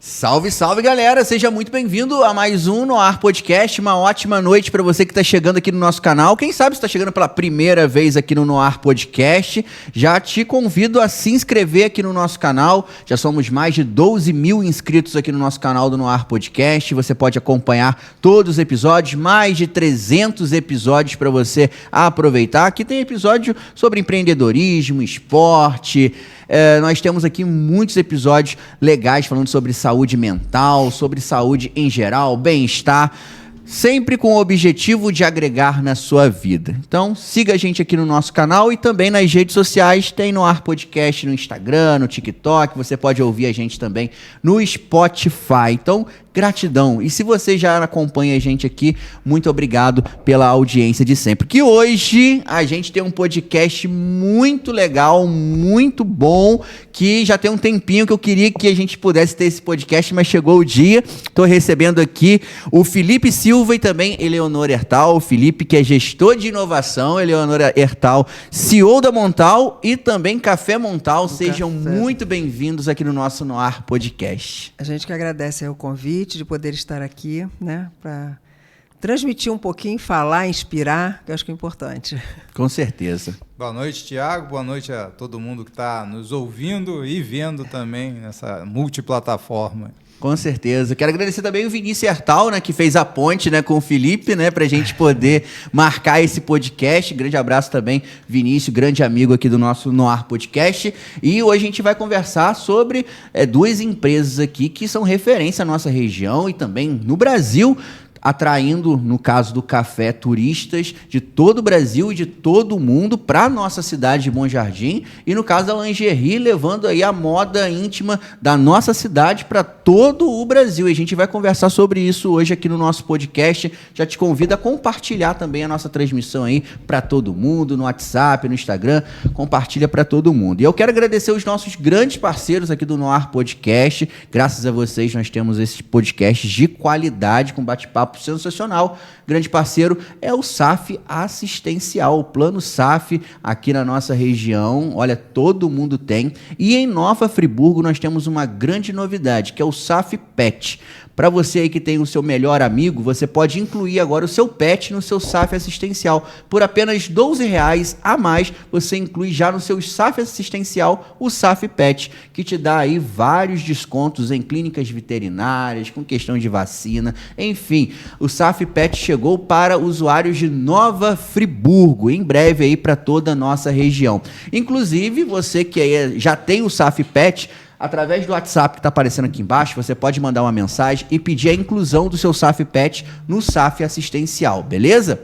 Salve, salve, galera! Seja muito bem-vindo a mais um No Ar Podcast. Uma ótima noite para você que está chegando aqui no nosso canal. Quem sabe está chegando pela primeira vez aqui no Ar Podcast. Já te convido a se inscrever aqui no nosso canal. Já somos mais de 12 mil inscritos aqui no nosso canal do No Ar Podcast. Você pode acompanhar todos os episódios, mais de 300 episódios para você aproveitar. Aqui tem episódio sobre empreendedorismo, esporte. Nós temos aqui muitos episódios legais falando sobre saúde mental, sobre saúde em geral, bem-estar, sempre com o objetivo de agregar na sua vida. Então, siga a gente aqui no nosso canal e também nas redes sociais. Tem No Ar Podcast no Instagram, no TikTok. Você pode ouvir a gente também no Spotify. Então, gratidão. E se você já acompanha a gente aqui, muito obrigado pela audiência de sempre. Que hoje a gente tem um podcast muito legal, muito bom, que já tem um tempinho que eu queria que a gente pudesse ter esse podcast, mas chegou o dia. Estou recebendo aqui o Felipe Silva e também Eleonora Ertal. O Felipe, que é gestor de inovação, Eleonora Ertal, CEO da Montal e também Café Montal. Sejam muito bem-vindos aqui no nosso No Ar Podcast. A gente que agradece o convite de poder estar aqui, né, para transmitir um pouquinho, falar, inspirar, que eu acho que é importante. Com certeza. Boa noite, Tiago. Boa noite a todo mundo que está nos ouvindo e vendo também nessa multiplataforma. Com certeza. Quero agradecer também o Vinícius Ertal, né, que fez a ponte, né, com o Felipe, né, para a gente poder marcar esse podcast. Grande abraço também, Vinícius, grande amigo aqui do nosso No Ar Podcast. E hoje a gente vai conversar sobre duas empresas aqui que são referência na nossa região e também no Brasil, atraindo, no caso do café, turistas de todo o Brasil e de todo o mundo para a nossa cidade de Bom Jardim, e no caso da lingerie, levando aí a moda íntima da nossa cidade para todo o Brasil. E a gente vai conversar sobre isso hoje aqui no nosso podcast. Já te convido a compartilhar também a nossa transmissão aí para todo mundo, no WhatsApp, no Instagram, compartilha para todo mundo. E eu quero agradecer os nossos grandes parceiros aqui do No Ar Podcast. Graças a vocês nós temos esses podcasts de qualidade, com bate-papo sensacional. Grande parceiro é o SAF Assistencial, o Plano SAF aqui na nossa região. Olha, todo mundo tem. E em Nova Friburgo nós temos uma grande novidade, que é o SAF Pet. Para você aí que tem o seu melhor amigo, você pode incluir agora o seu pet no seu SAF Assistencial. Por apenas R$12 a mais, você inclui já no seu SAF Assistencial o SAF Pet, que te dá aí vários descontos em clínicas veterinárias, com questão de vacina, enfim. O SAF Pet chegou para usuários de Nova Friburgo, em breve aí para toda a nossa região. Inclusive, você que já tem o SAF Pet, através do WhatsApp que está aparecendo aqui embaixo, você pode mandar uma mensagem e pedir a inclusão do seu SAF Pet no SAF Assistencial, beleza?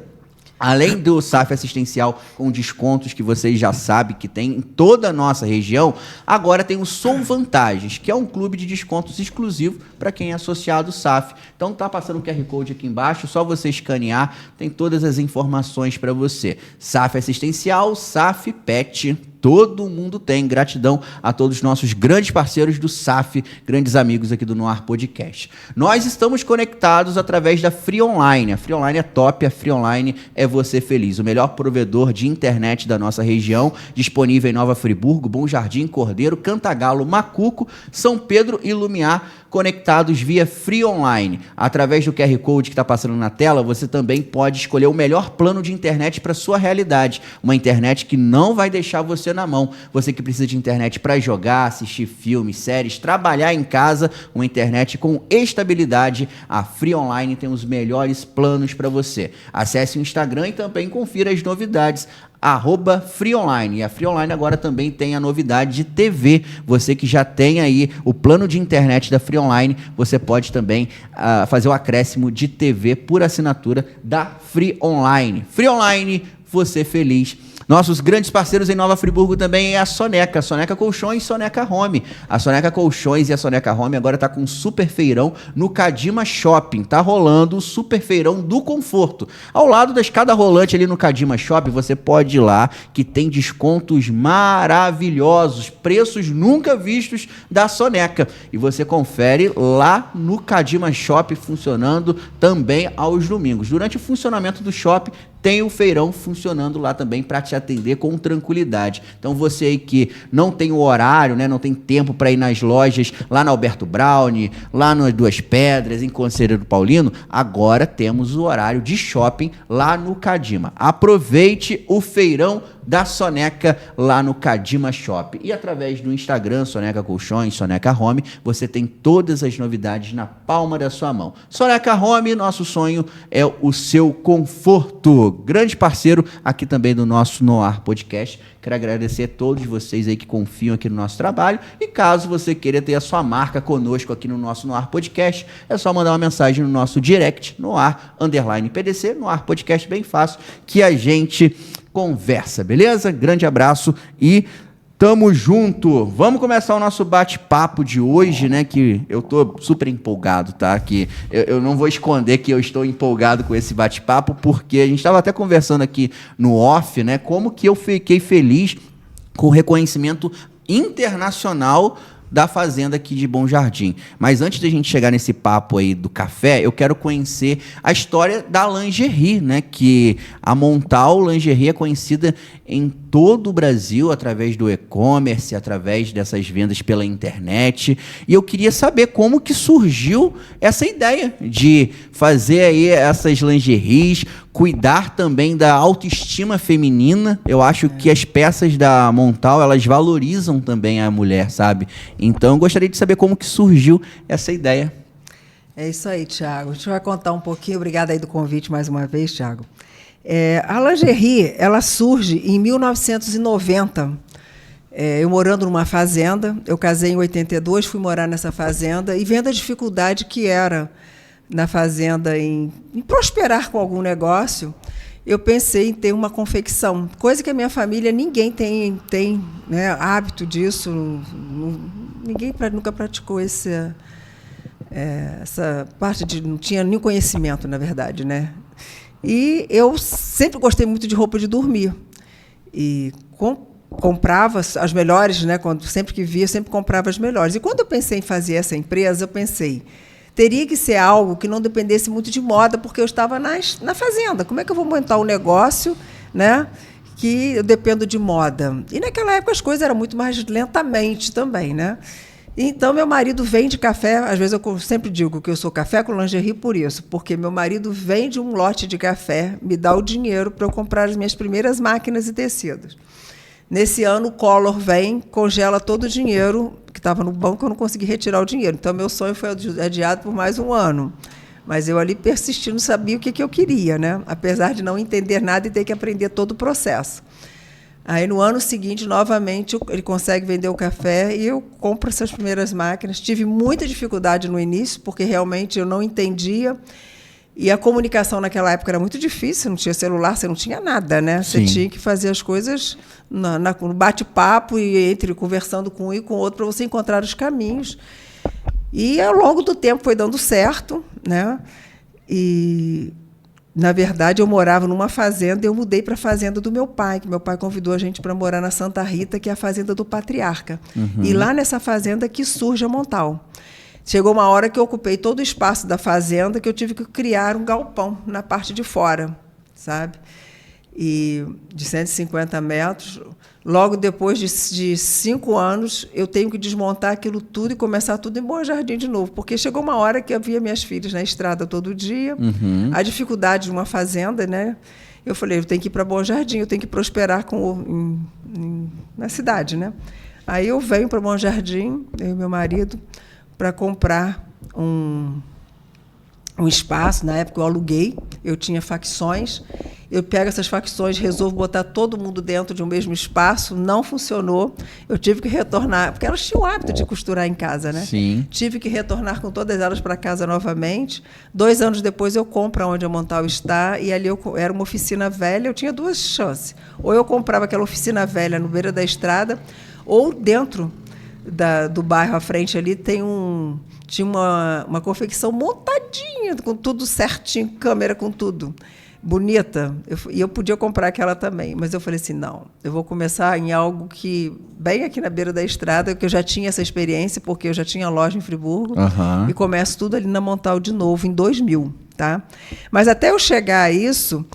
Além do SAF Assistencial com descontos que vocês já sabem que tem em toda a nossa região, agora tem o Sou Vantagens, que é um clube de descontos exclusivo para quem é associado ao SAF. Então tá passando o QR Code aqui embaixo, só você escanear, tem todas as informações para você. SAF Assistencial, SAF Pet, todo mundo tem. Gratidão a todos os nossos grandes parceiros do SAF, grandes amigos aqui do No Ar Podcast. Nós estamos conectados através da Free Online. A Free Online é top, a Free Online é você feliz. O melhor provedor de internet da nossa região, disponível em Nova Friburgo, Bom Jardim, Cordeiro, Cantagalo, Macuco, São Pedro e Lumiar, conectados via Free Online. Através do QR Code que está passando na tela, você também pode escolher o melhor plano de internet para sua realidade. Uma internet que não vai deixar você na mão. Você que precisa de internet para jogar, assistir filmes, séries, trabalhar em casa, uma internet com estabilidade, a Free Online tem os melhores planos para você. Acesse o Instagram e também confira as novidades. @FreeOnline. E a Free Online agora também tem a novidade de TV. Você que já tem aí o plano de internet da Free Online, você pode também fazer o acréscimo de TV por assinatura da Free Online. Free Online, você feliz. Nossos grandes parceiros em Nova Friburgo também é a Soneca Colchões e Soneca Home. A Soneca Colchões e a Soneca Home agora está com um super feirão no Cadima Shopping. Tá rolando o super feirão do conforto. Ao lado da escada rolante ali no Cadima Shopping, você pode ir lá, que tem descontos maravilhosos, preços nunca vistos da Soneca. E você confere lá no Cadima Shopping, funcionando também aos domingos. Durante o funcionamento do shopping, tem o feirão funcionando lá também para te atender com tranquilidade. Então você aí que não tem o horário, né, não tem tempo para ir nas lojas lá na Alberto Browne, lá nas Duas Pedras, em Conselheiro Paulino, agora temos o horário de shopping lá no Cadima. Aproveite o feirão da Soneca lá no Cadima Shopping. E através do Instagram, Soneca Colchões, Soneca Home, você tem todas as novidades na palma da sua mão. Soneca Home, nosso sonho é o seu conforto. Grande parceiro aqui também do nosso Noar Podcast. Quero agradecer a todos vocês aí que confiam aqui no nosso trabalho. E caso você queira ter a sua marca conosco aqui no nosso Noar Podcast, é só mandar uma mensagem no nosso direct, Noar_PDC, Noar Podcast, bem fácil, que a gente conversa, beleza? Grande abraço e tamo junto. Vamos começar o nosso bate-papo de hoje, né? Que eu tô super empolgado, tá? Que eu não vou esconder que eu estou empolgado com esse bate-papo, porque a gente estava até conversando aqui no off, né? Como que eu fiquei feliz com o reconhecimento internacional da fazenda aqui de Bom Jardim. Mas antes da gente chegar nesse papo aí do café, eu quero conhecer a história da lingerie, né? Que a Montal Lingerie é conhecida em todo o Brasil através do e-commerce, através dessas vendas pela internet. E eu queria saber como que surgiu essa ideia de fazer aí essas lingeries, cuidar também da autoestima feminina. Eu acho que as peças da Montal, elas valorizam também a mulher, sabe? Então, eu gostaria de saber como que surgiu essa ideia. É isso aí, Thiago. A gente vai contar um pouquinho. Obrigada aí do convite mais uma vez, Thiago. A lingerie, ela surge em 1990. Eu morando numa fazenda, eu casei em 82, fui morar nessa fazenda e vendo a dificuldade que era na fazenda em prosperar com algum negócio, eu pensei em ter uma confecção, coisa que a minha família, ninguém tem né, hábito disso, ninguém nunca praticou essa parte de... não tinha nenhum conhecimento, na verdade, né? E eu sempre gostei muito de roupa de dormir. E comprava as melhores, né? Sempre que via, sempre comprava as melhores. E quando eu pensei em fazer essa empresa, eu pensei, teria que ser algo que não dependesse muito de moda, porque eu estava na fazenda. Como é que eu vou montar um negócio, né, que eu dependo de moda? E naquela época as coisas eram muito mais lentamente também, né? Então, meu marido vende café, às vezes eu sempre digo que eu sou café com lingerie por isso, porque meu marido vende um lote de café, me dá o dinheiro para eu comprar as minhas primeiras máquinas e tecidos. Nesse ano, o Collor vem, congela todo o dinheiro que estava no banco, eu não consegui retirar o dinheiro. Então, meu sonho foi adiado por mais um ano. Mas eu ali persistindo, sabia o que eu queria, né? Apesar de não entender nada e ter que aprender todo o processo. Aí, no ano seguinte, novamente, ele consegue vender o café e eu compro essas primeiras máquinas. Tive muita dificuldade no início, porque realmente eu não entendia. E a comunicação naquela época era muito difícil, não tinha celular, você não tinha nada, né? Você tinha que fazer as coisas no bate-papo e conversando com um e com o outro para você encontrar os caminhos. E, ao longo do tempo, foi dando certo, né? E... na verdade, eu morava numa fazenda, eu mudei para a fazenda do meu pai, que meu pai convidou a gente para morar na Santa Rita, que é a fazenda do Patriarca. Uhum. E lá nessa fazenda que surge a Montal. Chegou uma hora que eu ocupei todo o espaço da fazenda, que eu tive que criar um galpão na parte de fora, sabe? E de 150 metros. Logo depois de 5 anos, eu tenho que desmontar aquilo tudo e começar tudo em Bom Jardim de novo, porque chegou uma hora que eu via minhas filhas na estrada todo dia, a dificuldade de uma fazenda, né? Eu falei, eu tenho que ir para Bom Jardim, eu tenho que prosperar na cidade, né? Aí eu venho para Bom Jardim, eu e meu marido, para comprar um espaço. Na época eu aluguei, eu tinha facções. Eu pego essas facções, resolvo botar todo mundo dentro de um mesmo espaço, não funcionou. Eu tive que retornar, porque elas tinham o hábito de costurar em casa, né? Sim. Tive que retornar com todas elas para casa novamente. 2 anos depois eu compro onde a Montal está, e ali era uma oficina velha, eu tinha 2 chances. Ou eu comprava aquela oficina velha no beira da estrada, ou dentro do bairro à frente ali tinha uma confecção montadinha, com tudo certinho, câmera com tudo. Bonita, e eu podia comprar aquela também, mas eu falei assim, não, eu vou começar em algo que, bem aqui na beira da estrada, que eu já tinha essa experiência, porque eu já tinha loja em Friburgo, e começo tudo ali na Montal de novo, em 2000. Tá? Mas até eu chegar a isso,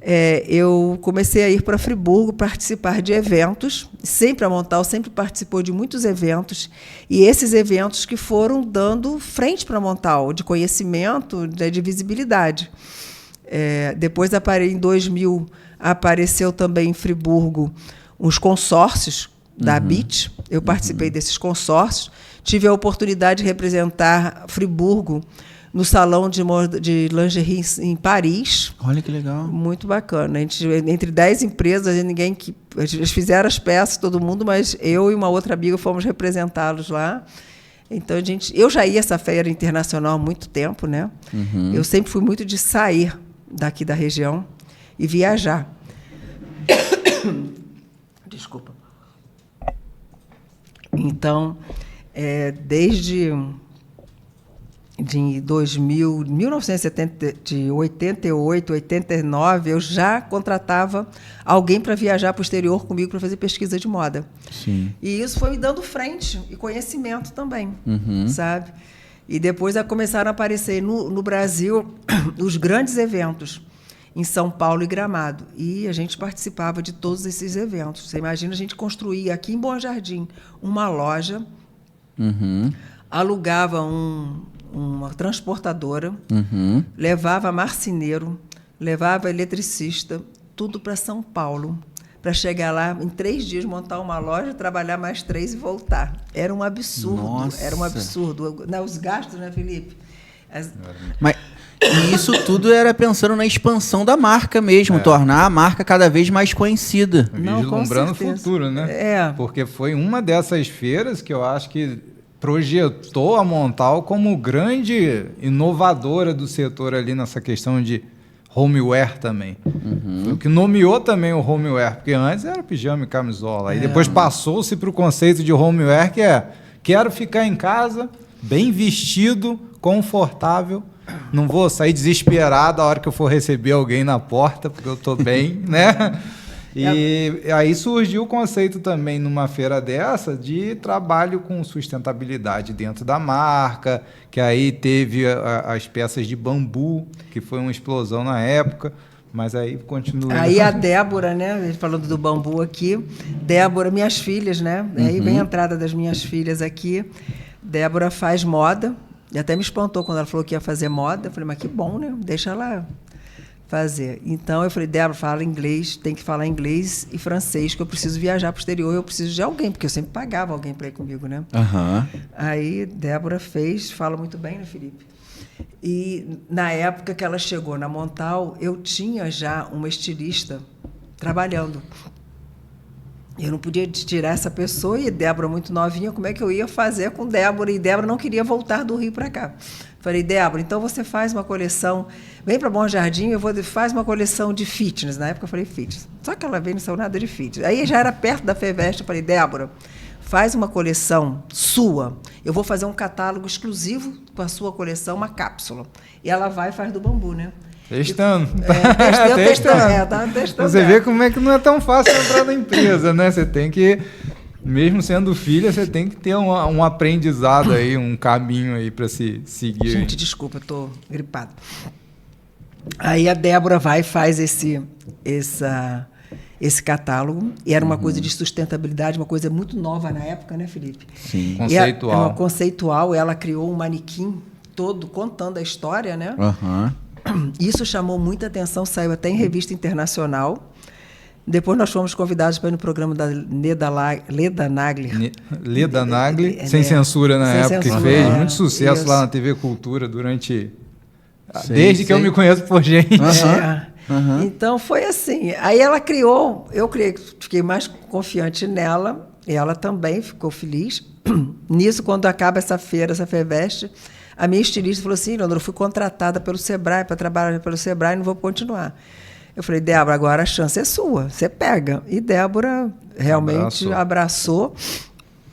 eu comecei a ir para Friburgo participar de eventos. Sempre a Montal sempre participou de muitos eventos, e esses eventos que foram dando frente para a Montal, de conhecimento, de visibilidade. Depois, em 2000, apareceu também em Friburgo uns consórcios da ABIT. Eu participei desses consórcios. Tive a oportunidade de representar Friburgo no salão de lingerie em Paris. Olha que legal. Muito bacana. Entre 10 empresas, eles fizeram as peças, todo mundo, mas eu e uma outra amiga fomos representá-los lá. Então, eu já ia a essa feira internacional há muito tempo, né? Eu sempre fui muito de sair daqui da região e viajar. Desculpa. Então, desde 1988, 89, eu já contratava alguém para viajar para o exterior comigo para fazer pesquisa de moda. Sim. E isso foi me dando frente e conhecimento também, sabe? E depois começaram a aparecer no Brasil os grandes eventos, em São Paulo e Gramado. E a gente participava de todos esses eventos. Você imagina, a gente construía aqui em Bom Jardim uma loja, alugava uma transportadora, levava marceneiro, levava eletricista, tudo para São Paulo, para chegar lá em 3 dias, montar uma loja, trabalhar mais 3 e voltar. Era um absurdo. Nossa. Era um absurdo. Os gastos, né, Felipe? Mas e isso tudo era pensando na expansão da marca mesmo, tornar a marca cada vez mais conhecida. Vislumbrando o futuro, né? Porque foi uma dessas feiras que eu acho que projetou a Montal como grande inovadora do setor ali nessa questão de homeware também. Foi o que nomeou também o homeware, porque antes era pijama e camisola. Aí depois passou-se para o conceito de homeware, que quero ficar em casa, bem vestido, confortável. Não vou sair desesperado a hora que eu for receber alguém na porta, porque eu estou bem, né? E aí surgiu o conceito também, numa feira dessa, de trabalho com sustentabilidade dentro da marca, que aí teve as peças de bambu, que foi uma explosão na época, mas aí continua. Aí a Débora, né? Falando do bambu aqui, Débora, minhas filhas, né? Aí vem a entrada das minhas filhas aqui. Débora faz moda. E até me espantou quando ela falou que ia fazer moda. Eu falei, mas que bom, né? Deixa ela fazer. Então, eu falei, Débora, fala inglês, tem que falar inglês e francês, que eu preciso viajar para o exterior, eu preciso de alguém, porque eu sempre pagava alguém para ir comigo, né? Aí, Débora fala muito bem, né, Felipe? E, na época que ela chegou na Montal, eu tinha já uma estilista trabalhando. Eu não podia tirar essa pessoa, e Débora muito novinha, como é que eu ia fazer com Débora? E Débora não queria voltar do Rio para cá. Falei, Débora, então você faz uma coleção, vem para Bom Jardim, faz uma coleção de fitness. Na época eu falei fitness. Só que ela veio, não saiu nada de fitness. Aí já era perto da FEVEST, eu falei, Débora, faz uma coleção sua. Eu vou fazer um catálogo exclusivo para a sua coleção, uma cápsula. E ela vai e faz do bambu, né? Testando. Testando. Você vê como é que não é tão fácil entrar na empresa, né? Você tem que, mesmo sendo filha, você tem que ter um aprendizado aí, um caminho aí para se seguir. Gente, desculpa, eu estou gripada. Aí a Débora vai e faz esse catálogo, e era uma coisa de sustentabilidade, uma coisa muito nova na época, né, Felipe? Sim. Conceitual. É uma conceitual, ela criou um manequim todo contando a história, né? Isso chamou muita atenção, saiu até em revista internacional. Depois nós fomos convidados para ir no programa da Leda Nagler. Leda Nagler, sem censura na época, que fez muito sucesso lá na TV Cultura desde que eu me conheço por gente. Então foi assim. Aí ela criou, fiquei mais confiante nela, e ela também ficou feliz. Nisso, quando acaba essa feira, essa FEVEST, a minha estilista falou assim, Leandro, eu fui contratada pelo Sebrae, para trabalhar pelo Sebrae, não vou continuar. Eu falei, Débora, agora a chance é sua, você pega. E Débora realmente abraçou.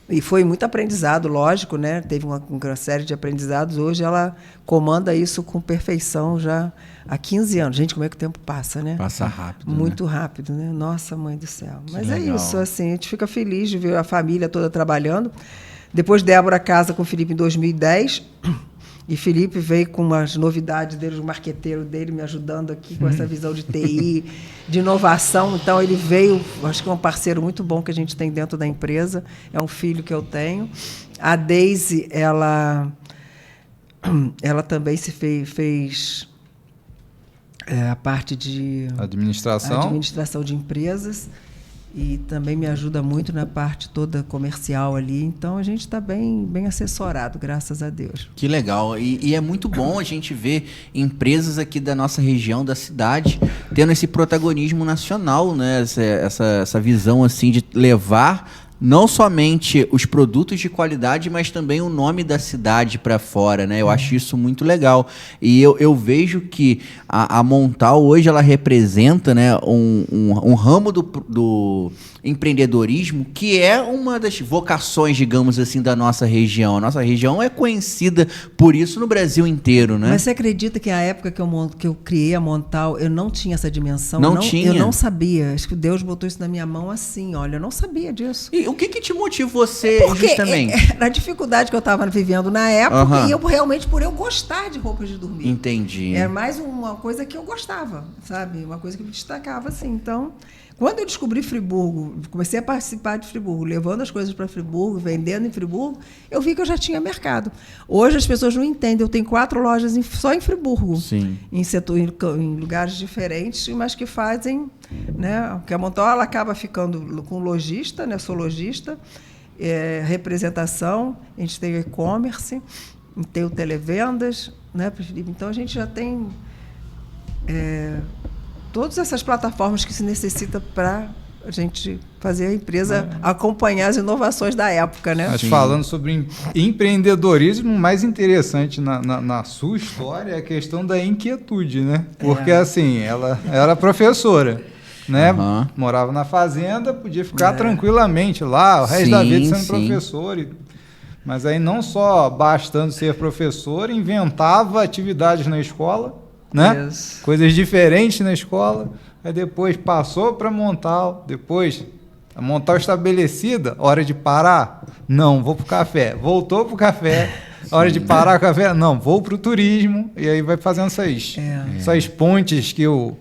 E foi muito aprendizado, lógico, né? Teve uma série de aprendizados. Hoje ela comanda isso com perfeição já há 15 anos. Gente, como é que o tempo passa, né? Passa rápido. Muito rápido, né? Nossa, mãe do céu. Mas é isso, assim, a gente fica feliz de ver a família toda trabalhando. Depois Débora casa com o Felipe em 2010. E Felipe veio com umas novidades dele, o marqueteiro dele me ajudando aqui com essa visão de TI, de inovação. Então, ele veio, acho que é um parceiro muito bom que a gente tem dentro da empresa. É um filho que eu tenho. A Deise, ela também se fez a parte de administração de empresas. E também me ajuda muito na parte toda comercial ali. Então, a gente está bem assessorado, graças a Deus. Que legal. E é muito bom a gente ver empresas aqui da nossa região, da cidade, tendo esse protagonismo nacional, né? Essa visão assim, de levar não somente os produtos de qualidade, mas também o nome da cidade para fora, né? Eu acho isso muito legal. E eu vejo que a Montal hoje ela representa, né, um ramo do empreendedorismo que é uma das vocações, digamos assim, da nossa região. A nossa região é conhecida por isso no Brasil inteiro, né? Mas você acredita que a época que eu criei a Montal, eu não tinha essa dimensão? Não tinha? Eu não sabia. Acho que Deus botou isso na minha mão assim, olha, eu não sabia disso. E o que te motivou você justamente? Era a dificuldade que eu estava vivendo na época e eu realmente, por eu gostar de roupas de dormir. Entendi. Era mais uma coisa que eu gostava, sabe? Uma coisa que me destacava, assim. Então, quando eu descobri Friburgo, comecei a participar de Friburgo, levando as coisas para Friburgo, vendendo em Friburgo, eu vi que eu já tinha mercado. Hoje as pessoas não entendem. Eu tenho 4 lojas só em Friburgo. Sim. Em lugares diferentes, mas que fazem, né? Porque a Montal ela acaba ficando com lojista, né? Eu sou lojista, representação, a gente tem o e-commerce, tem o televendas, né? Então a gente já tem todas essas plataformas que se necessita para a gente fazer a empresa acompanhar as inovações da época, né? Mas falando sobre empreendedorismo, o mais interessante na sua história é a questão da inquietude, né? Porque assim, ela era professora, né? Morava na fazenda, podia ficar tranquilamente lá, o resto da vida sendo professor. Mas aí não só bastando ser professor, inventava atividades na escola, né? Coisas diferentes na escola. Aí depois passou para Montal, depois a Montal estabelecida, hora de parar, não, vou para o café. Voltou para o café, hora de parar o café, não, vou para o turismo. E aí vai fazendo essas pontes que o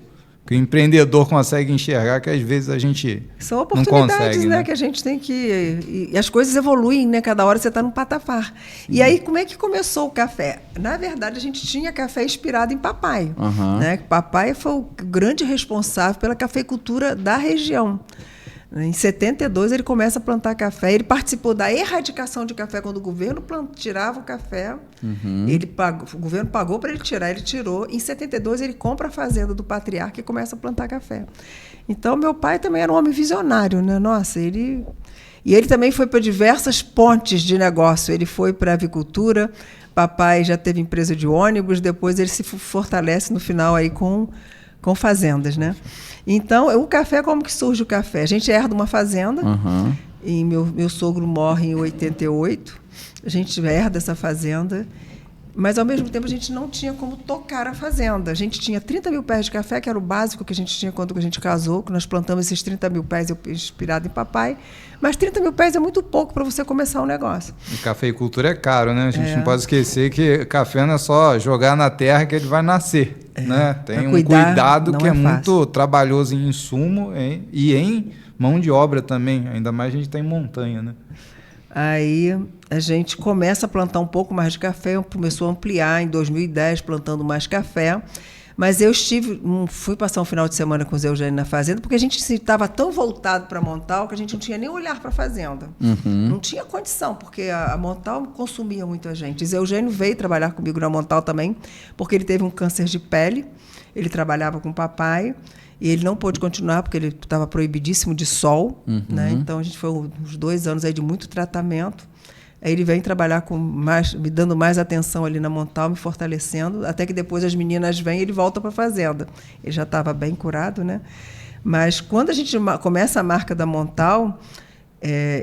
empreendedor consegue enxergar, que às vezes a gente são oportunidades, não consegue, né? Que a gente tem que... E as coisas evoluem, né? Cada hora você está num patamar. E aí, como é que começou o café? Na verdade, a gente tinha café inspirado em papai. Né? Papai foi o grande responsável pela cafeicultura da região. Em 72, ele começa a plantar café. Ele participou da erradicação de café quando o governo tirava o café. O governo pagou para ele tirar, ele tirou. Em 72, ele compra a fazenda do patriarca e começa a plantar café. Então, meu pai também era um homem visionário, né? Nossa, E ele também foi para diversas pontes de negócio. Ele foi para a avicultura. Papai já teve empresa de ônibus. Depois, ele se fortalece no final aí com fazendas, né? Então, o café, como que surge o café? A gente herda uma fazenda, e meu sogro morre em 88, a gente herda essa fazenda, mas, ao mesmo tempo, a gente não tinha como tocar a fazenda. A gente tinha 30 mil pés de café, que era o básico que a gente tinha quando a gente casou, que nós plantamos esses 30 mil pés, inspirado em papai, mas 30 mil pés é muito pouco para você começar um negócio. E cafeicultura é caro, né? A gente não pode esquecer que café não é só jogar na terra que ele vai nascer. Né? Tem um cuidado que é muito trabalhoso em insumo e em mão de obra também. Ainda mais a gente está em montanha, né? Aí a gente começa a plantar um pouco mais de café, começou a ampliar em 2010, plantando mais café. Mas eu fui passar um final de semana com o Zé Eugênio na fazenda, porque a gente estava tão voltado para a Montal que a gente não tinha nem olhar para a fazenda. Não tinha condição, porque a Montal consumia muito a gente. O Zé Eugênio veio trabalhar comigo na Montal também, porque ele teve um câncer de pele, ele trabalhava com o papai, e ele não pôde continuar, porque ele estava proibidíssimo de sol. Né? Então, a gente foi uns 2 anos aí de muito tratamento. Aí ele vem trabalhar me dando mais atenção ali na Montal, me fortalecendo, até que depois as meninas vêm e ele volta para a fazenda. Ele já estava bem curado, né? Mas quando a gente começa a marca da Montal,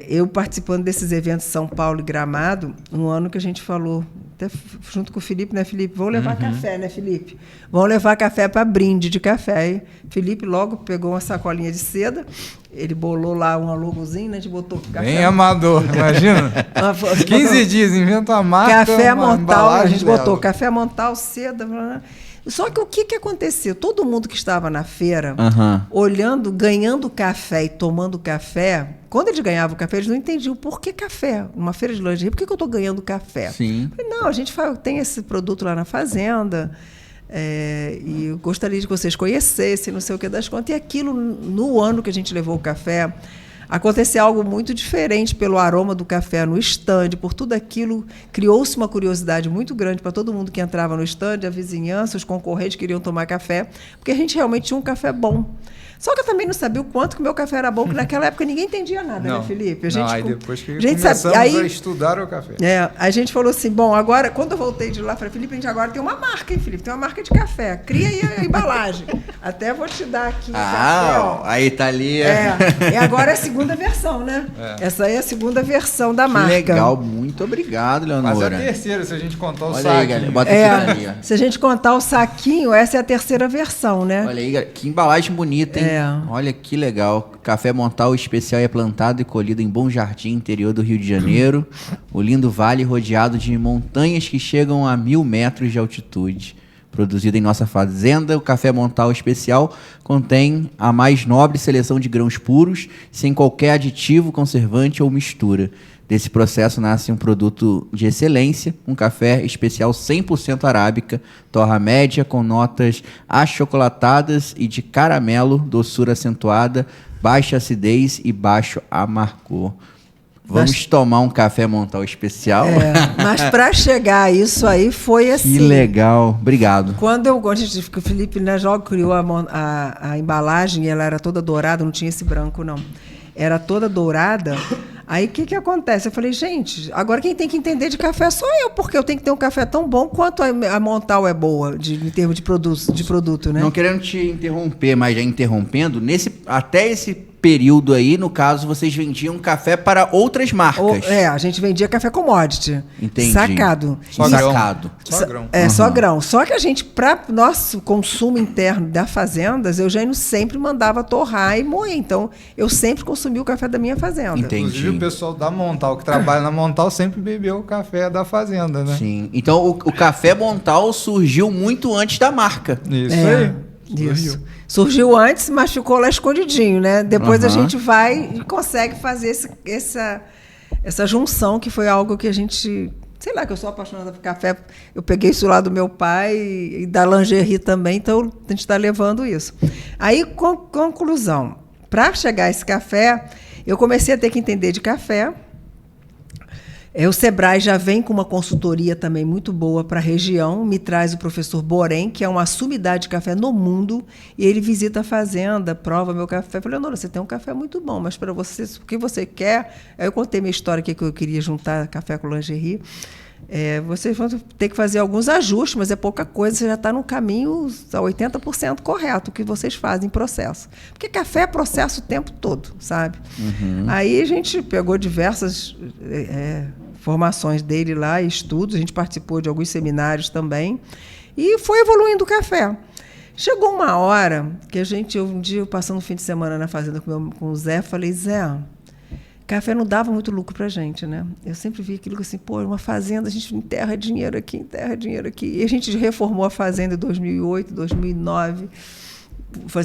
eu participando desses eventos em São Paulo e Gramado, um ano que a gente falou, até junto com o Felipe, né, Felipe? Vamos levar café, né, Felipe? Vamos levar café para brinde de café. Aí, Felipe logo pegou uma sacolinha de seda, ele bolou lá um logozinho, né? A gente botou café. Bem amador, imagina. 15 dias, inventa uma marca. Café Montal, a gente botou café Montal, seda. Só que o que aconteceu? Todo mundo que estava na feira, olhando, ganhando café e tomando café, quando eles ganhavam café, eles não entendiam por que café. Numa feira de lingerie, por que eu estou ganhando café? Sim. Falei, não, a gente tem esse produto lá na fazenda, e eu gostaria de que vocês conhecessem, não sei o que das contas. E aquilo, no ano que a gente levou o café, aconteceu algo muito diferente pelo aroma do café no estande, por tudo aquilo, criou-se uma curiosidade muito grande para todo mundo que entrava no estande, a vizinhança, os concorrentes queriam tomar café, porque a gente realmente tinha um café bom. Só que eu também não sabia o quanto que o meu café era bom, porque naquela época ninguém entendia nada, né, Felipe? Aí depois que começamos a estudar o café. A gente falou assim, bom, agora, quando eu voltei de lá, falei, Felipe, a gente agora tem uma marca, hein, Felipe? Tem uma marca de café. Cria aí a embalagem. Até vou te dar aqui o café, ó. Aí tá ali. E agora é a segunda versão, né? Essa aí é a segunda versão da marca. Legal, muito obrigado, Leonora. Mas é a terceira, se a gente contar o saquinho. Olha aí, galera, bota aqui se a gente contar o saquinho, essa é a terceira versão, né? Olha aí, galera, que embalagem bonita, hein? Olha que legal. Café Montal especial é plantado e colhido em Bom Jardim, interior do Rio de Janeiro. O lindo vale rodeado de montanhas que chegam a 1.000 metros de altitude. Produzido em nossa fazenda, o Café Montal especial contém a mais nobre seleção de grãos puros, sem qualquer aditivo, conservante ou mistura. Desse processo nasce um produto de excelência, um café especial 100% arábica, torra média com notas achocolatadas e de caramelo, doçura acentuada, baixa acidez e baixo amargor. Vamos tomar um Café Montal especial? Mas para chegar a isso aí foi assim. Que legal, obrigado. Quando o Felipe, né, criou a embalagem, ela era toda dourada, não tinha esse branco não. Era toda dourada. Aí o que acontece? Eu falei, gente, agora quem tem que entender de café sou eu, porque eu tenho que ter um café tão bom quanto a Montal é boa, em termos de produto, né? Não querendo te interromper, mas já interrompendo, até esse período aí, no caso, vocês vendiam café para outras marcas. A gente vendia café commodity. Entendi. Sacado. Só grão. Só grão. Só que a gente, para nosso consumo interno da fazendas, Eugênio sempre mandava torrar e moer. Então, eu sempre consumi o café da minha fazenda. Entendi. Inclusive, o pessoal da Montal, que trabalha na Montal, sempre bebeu o café da fazenda, né? Sim. Então, o Café Montal surgiu muito antes da marca. Isso aí. Isso. Surgiu antes, mas ficou lá escondidinho, né? Depois a gente vai e consegue fazer essa junção, que foi algo que a gente... Sei lá, que eu sou apaixonada por café. Eu peguei isso lá do meu pai e da lingerie também, então a gente está levando isso. Aí, conclusão. Para chegar a esse café, eu comecei a ter que entender de café. O Sebrae já vem com uma consultoria também muito boa para a região, me traz o professor Borém, que é uma sumidade de café no mundo, e ele visita a fazenda, prova meu café. Eu falei, Leonora, você tem um café muito bom, mas para você, o que você quer... Aí eu contei minha história aqui, que eu queria juntar café com lingerie. Vocês vão ter que fazer alguns ajustes, mas é pouca coisa, você já está no caminho a 80% correto, o que vocês fazem em processo. Porque café é processo o tempo todo, sabe? Aí a gente pegou diversas... formações dele lá, estudos, a gente participou de alguns seminários também, e foi evoluindo o café. Chegou uma hora que um dia eu passando um fim de semana na fazenda com o Zé, falei, Zé, café não dava muito lucro pra gente, né? Eu sempre vi aquilo assim, uma fazenda, a gente enterra dinheiro aqui. E a gente reformou a fazenda em 2008, 2009,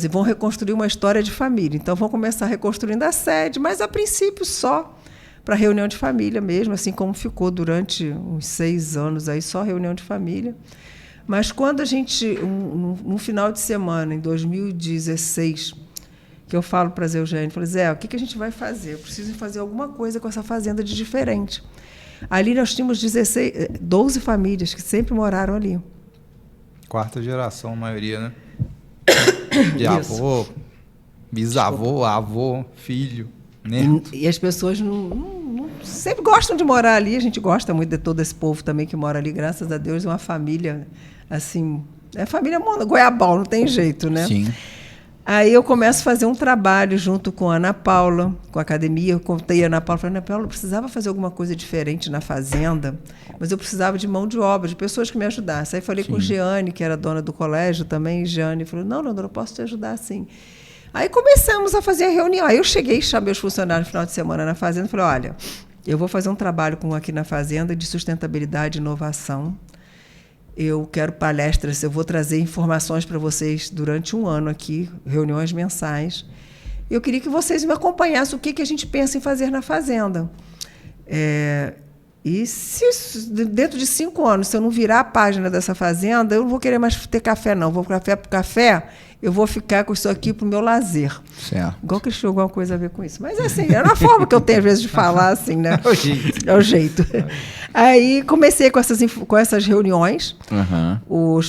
vão reconstruir uma história de família, então vão começar reconstruindo a sede, mas a princípio só para reunião de família mesmo, assim como ficou durante uns 6 anos, aí só reunião de família. Mas quando a gente, no final de semana, em 2016, que eu falo para Zé Eugênio, falei, Zé, o que a gente vai fazer? Eu preciso fazer alguma coisa com essa fazenda de diferente. Ali nós tínhamos 12 famílias que sempre moraram ali. 4ª geração, a maioria, né? De avô, bisavô, avô, filho. E as pessoas não sempre gostam de morar ali. A gente gosta muito de todo esse povo também que mora ali. Graças a Deus, é uma família, assim... É família Goiabal, não tem jeito, né? Sim. Aí eu começo a fazer um trabalho junto com a Ana Paula, com a academia. Eu contei a Ana Paula, falei, Ana Paula, eu precisava fazer alguma coisa diferente na fazenda, mas eu precisava de mão de obra, de pessoas que me ajudassem. Aí falei com Jeane, que era dona do colégio também, e Jeane falou, não, eu posso te ajudar sim. Aí começamos a fazer a reunião. Aí eu cheguei, chamei os funcionários no final de semana na fazenda e falei, olha, eu vou fazer um trabalho aqui na fazenda de sustentabilidade e inovação. Eu quero palestras, eu vou trazer informações para vocês durante um ano aqui, reuniões mensais. Eu queria que vocês me acompanhassem o que a gente pensa em fazer na fazenda. E se dentro de 5 anos, se eu não virar a página dessa fazenda, eu não vou querer mais ter café, não. Vou café por café, eu vou ficar com isso aqui para o meu lazer. Certo. Igual que eles tinham alguma coisa a ver com isso. Mas, assim, é uma forma que eu tenho, às vezes, de falar, assim, né? É o jeito. É o jeito. Aí, comecei com essas reuniões. O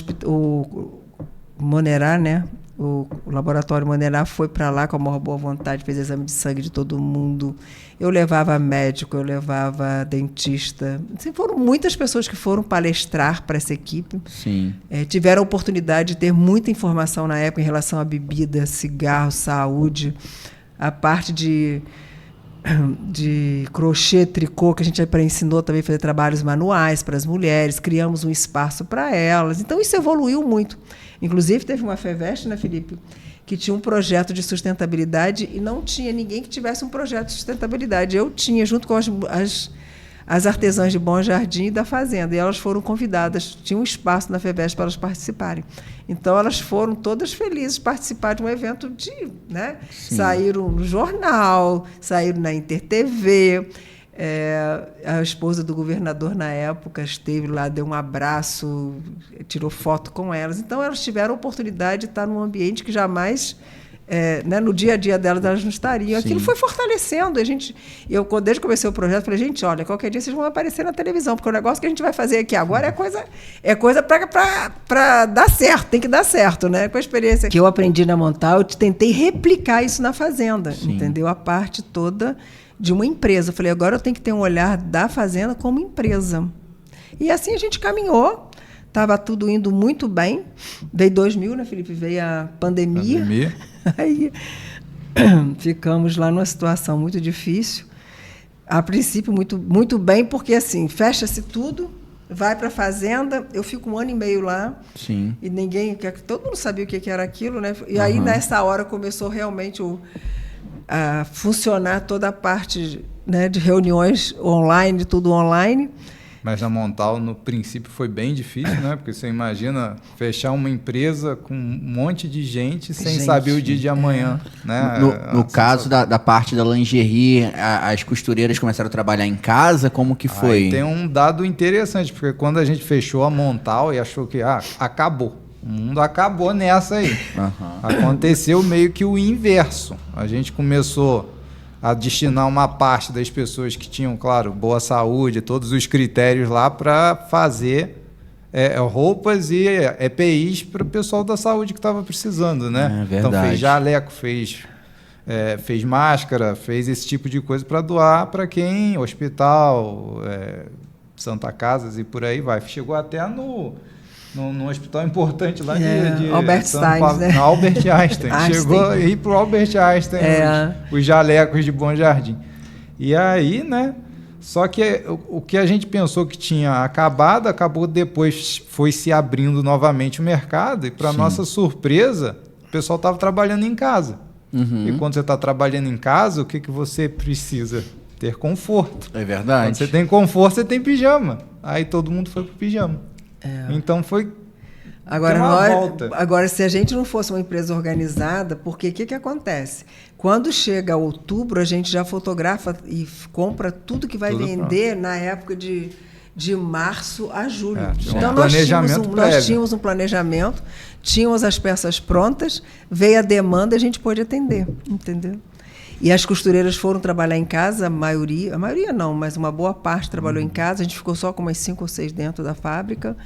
Monerá, né? O laboratório Monerá foi para lá com a maior boa vontade, fez exame de sangue de todo mundo. Eu levava médico, eu levava dentista. Assim, foram muitas pessoas que foram palestrar para essa equipe. Sim. Tiveram a oportunidade de ter muita informação na época em relação à bebida, cigarro, saúde, a parte de crochê, tricô, que a gente ensinou também a fazer trabalhos manuais para as mulheres, criamos um espaço para elas. Então, isso evoluiu muito. Inclusive, teve uma FEVEST, né, Felipe, que tinha um projeto de sustentabilidade e não tinha ninguém que tivesse um projeto de sustentabilidade. Eu tinha, junto com as artesãs de Bom Jardim e da Fazenda, e elas foram convidadas, tinha um espaço na FEVEST para elas participarem. Então, elas foram todas felizes de participar de um evento né? Saíram no jornal, saíram na InterTV. A esposa do governador, na época, esteve lá, deu um abraço, tirou foto com elas. Então, elas tiveram a oportunidade de estar num ambiente que jamais... né, no dia a dia delas, elas não estariam. Aquilo foi fortalecendo. Desde que comecei o projeto, falei, gente, olha, qualquer dia vocês vão aparecer na televisão, porque o negócio que a gente vai fazer aqui agora é coisa para dar certo, tem que dar certo, né? Com a experiência que eu aprendi na Montal, eu tentei replicar isso na fazenda, entendeu? A parte toda de uma empresa. Eu falei, agora eu tenho que ter um olhar da fazenda como empresa. E assim a gente caminhou. Estava tudo indo muito bem. Veio 2000, né, Felipe? Veio a pandemia. Aí ficamos lá numa situação muito difícil. A princípio, muito, muito bem, porque assim, fecha-se tudo, vai para a fazenda, eu fico 1 ano e meio lá. Sim. E todo mundo sabia o que era aquilo, né? E aí, nessa hora, começou realmente a funcionar toda a parte, né, de reuniões online, tudo online. Mas na Montal, no princípio, foi bem difícil, né? Porque você imagina fechar uma empresa com um monte de gente sem saber o dia de amanhã. Né? No caso da parte da lingerie, as costureiras começaram a trabalhar em casa? Como que foi? Aí tem um dado interessante, porque quando a gente fechou a Montal e achou que acabou. O mundo acabou nessa aí. Aconteceu meio que o inverso. A gente começou a destinar uma parte das pessoas que tinham, claro, boa saúde, todos os critérios lá para fazer roupas e EPIs para o pessoal da saúde que estava precisando, né? Então fez jaleco, fez máscara, fez esse tipo de coisa para doar para quem, hospital, Santa Casas e por aí vai. Chegou até num hospital importante lá de Albert Einstein, né? Albert Einstein. Chegou a ir para o Albert Einstein, os jalecos de Bom Jardim. E aí, né? Só que o que a gente pensou que tinha acabado, acabou depois, foi se abrindo novamente o mercado. E, para nossa surpresa, o pessoal estava trabalhando em casa. E quando você está trabalhando em casa, o que você precisa? Ter conforto. É verdade. Quando você tem conforto, você tem pijama. Aí todo mundo foi pro pijama. Então foi Agora, se a gente não fosse uma empresa organizada, porque o que acontece? Quando chega outubro, a gente já fotografa e compra tudo que vai vender na época de março a julho. Então, nós tínhamos um planejamento, tínhamos as peças prontas, veio a demanda, a gente pôde atender, entendeu? E as costureiras foram trabalhar em casa, a maioria não, mas uma boa parte trabalhou em casa, a gente ficou só com umas 5 ou 6 dentro da fábrica.